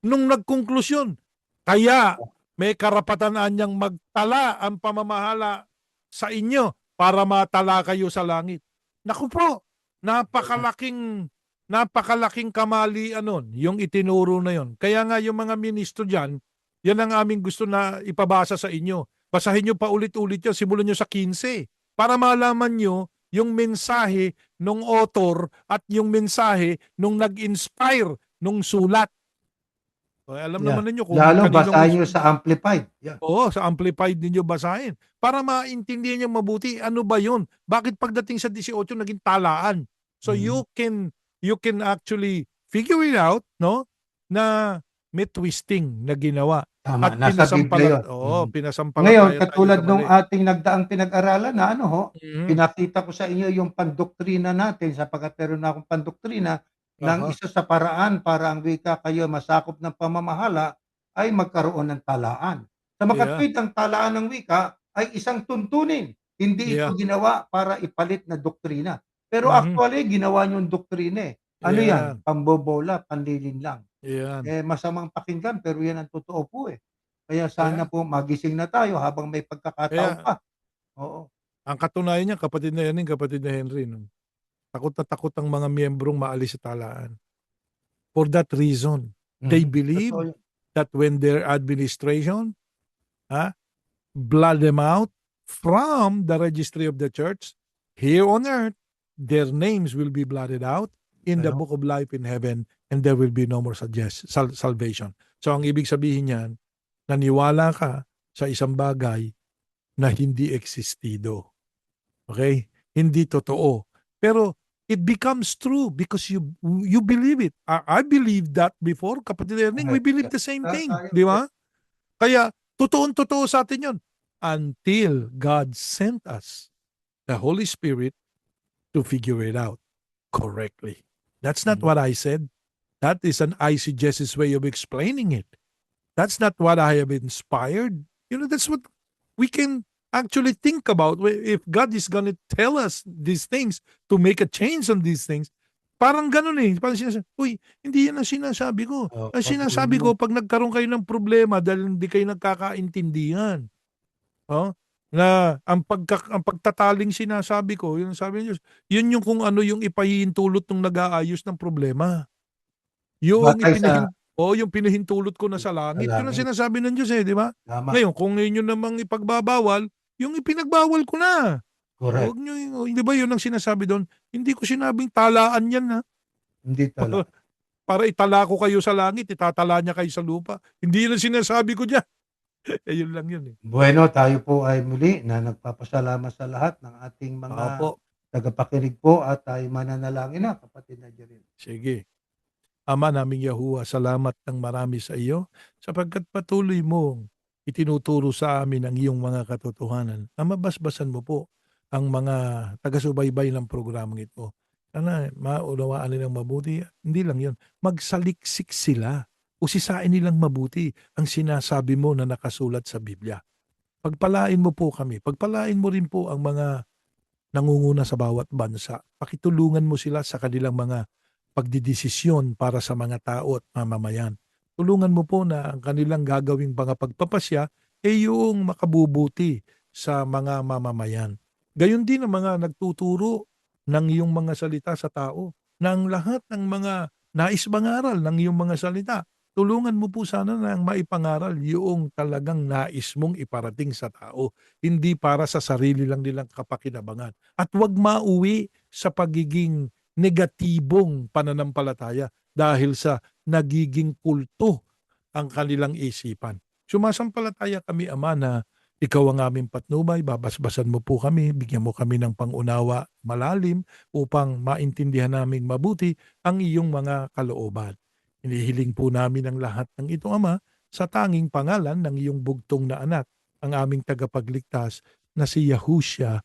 Nung nagkonklusyon, kaya may karapatan niyang magtala ang pamamahala sa inyo para matala kayo sa langit. Naku po, napakalaking kamalian nun, yung itinuro na yon. Kaya nga yung mga ministro dyan, yan ang aming gusto na ipabasa sa inyo. Basahin nyo pa ulit-ulit yun, simulan nyo sa 15. Para malaman nyo yung mensahe nung author at yung mensahe nung nag-inspire nung sulat. Alam Yeah. naman ninyo kung Lalo kaninong basahin nyo sa Amplified. Yeah. Oo, sa Amplified ninyo basahin. Para maintindihan nyo mabuti, ano ba yun? Bakit pagdating sa 18 naging talaan? So you can actually figure it out, no? Na may twisting na ginawa. Tama, At nasa Biblia yun. pinasampalataya Ngayon, tayo katulad sa nung mali. ating nagdaang pinag-aralan na Mhm. pinakita ko sa inyo yung pandoktrina natin sapagkat meron na akong pandoktrina ng Aha. isa sa paraan para ang wika kayo masakop ng pamamahala ay magkaroon ng talaan. Sa Yeah. makatwid, ang talaan ng wika ay isang tuntunin. Hindi ito Yeah. ginawa para ipalit na doktrina. Pero Mhm. actually, ginawa niyong doktrina eh. Ano yan? Yan. Pambobola, panlilin lang. Yan. Masamang pakinggan pero yan ang totoo po eh. Kaya sana Kaya- po magising na tayo habang may pagkakataon Kaya- pa. Oo. Ang katunayan niya, kapatid na Henry, kapatid na Henry, no? Takot na takot ang mga miyembrong maalis sa talaan. For that reason, they believe Totoo yun. that when their administration blot them out from the registry of the church, here on earth, their names will be blotted out in the Ano? book of life in heaven, and there will be no more salvation. So ang ibig sabihin niyan, naniwala ka sa isang bagay na hindi existido. Okay? Hindi totoo. Pero it becomes true because you believe it. I believed that before, kapatid Erning, we believe the same thing. Di ba? Kaya, totoo sa atin yun. Until God sent us the Holy Spirit to figure it out correctly. That's not what I said. That is an eisegesis way of explaining it. That's not what I have inspired. That's what we can actually think about if God is gonna tell us these things to make a change on these things. Parang ganun eh. Parang sinasabi, uy, hindi yan ang sinasabi ko. Ang Wag sinasabi mo ko, pag nagkaroon kayo ng problema dahil hindi kayo nagkakaintindihan, oh, na ang pagtataling sinasabi ko, yun sabi niyo, yun yung kung ano yung ipahihintulot ng nag-aayos ng problema. Yung batay sa yung pinahintulot ko na sa langit. Yun ang langit. sinasabi ng Diyos eh, di ba? Tama, Ngayon, kung inyo namang ipagbabawal, yung ipinagbawal ko na. correct. Huwag nyo, di ba yun ang sinasabi doon? Hindi ko sinabing talaan yan ha. Hindi tala. Para itala ko kayo sa langit, itatala niya kayo sa lupa. Hindi yun ang sinasabi ko dyan. Eh, yun lang yun eh. Bueno, tayo po ay muli na nagpapasalamat sa lahat ng ating mga Opo, tagapakinig po at tayo mananalangin na, kapatid na Jerry. sige. Ama naming Yahuwah, salamat ng marami sa iyo sapagkat patuloy mong itinuturo sa amin ang iyong mga katotohanan na mabasbasan mo po ang mga taga-subaybay ng programang ito. Sana maunawaan nilang mabuti. Hindi lang yun. Magsaliksik sila. Usisain nilang mabuti ang sinasabi mo na nakasulat sa Biblia. Pagpalain mo po kami. Pagpalain mo rin po ang mga nangunguna sa bawat bansa. Pakitulungan mo sila sa kanilang mga pagdidesisyon para sa mga tao at mamamayan. Tulungan mo po na ang kanilang gagawing mga pagpapasya ay yung makabubuti sa mga mamamayan. Gayon din ang mga nagtuturo ng iyong mga salita sa tao, na ang lahat ng mga nais mangaral ng iyong mga salita. Tulungan mo po sana na ang maipangaral yung talagang nais mong iparating sa tao, hindi para sa sarili lang nilang kapakinabangan. At huwag mauwi sa pagiging negatibong pananampalataya dahil sa nagiging kulto ang kanilang isipan. Sumasampalataya kami, Ama, na ikaw ang aming patnubay, babasbasan mo po kami, bigyan mo kami ng pangunawa malalim upang maintindihan naming mabuti ang iyong mga kalooban. Inihiling po namin ang lahat ng ito, Ama, sa tanging pangalan ng iyong bugtong na anak, ang aming tagapagligtas na si Yahushua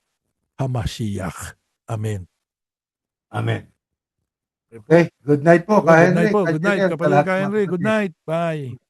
HaMashiach. Amen. Amen. Okay, good night po, Ka Good Henry. night po. Ka Good night. Jenner, sa Kapatid lahat Ka ng mga Henry. Good kapatid. night. Bye.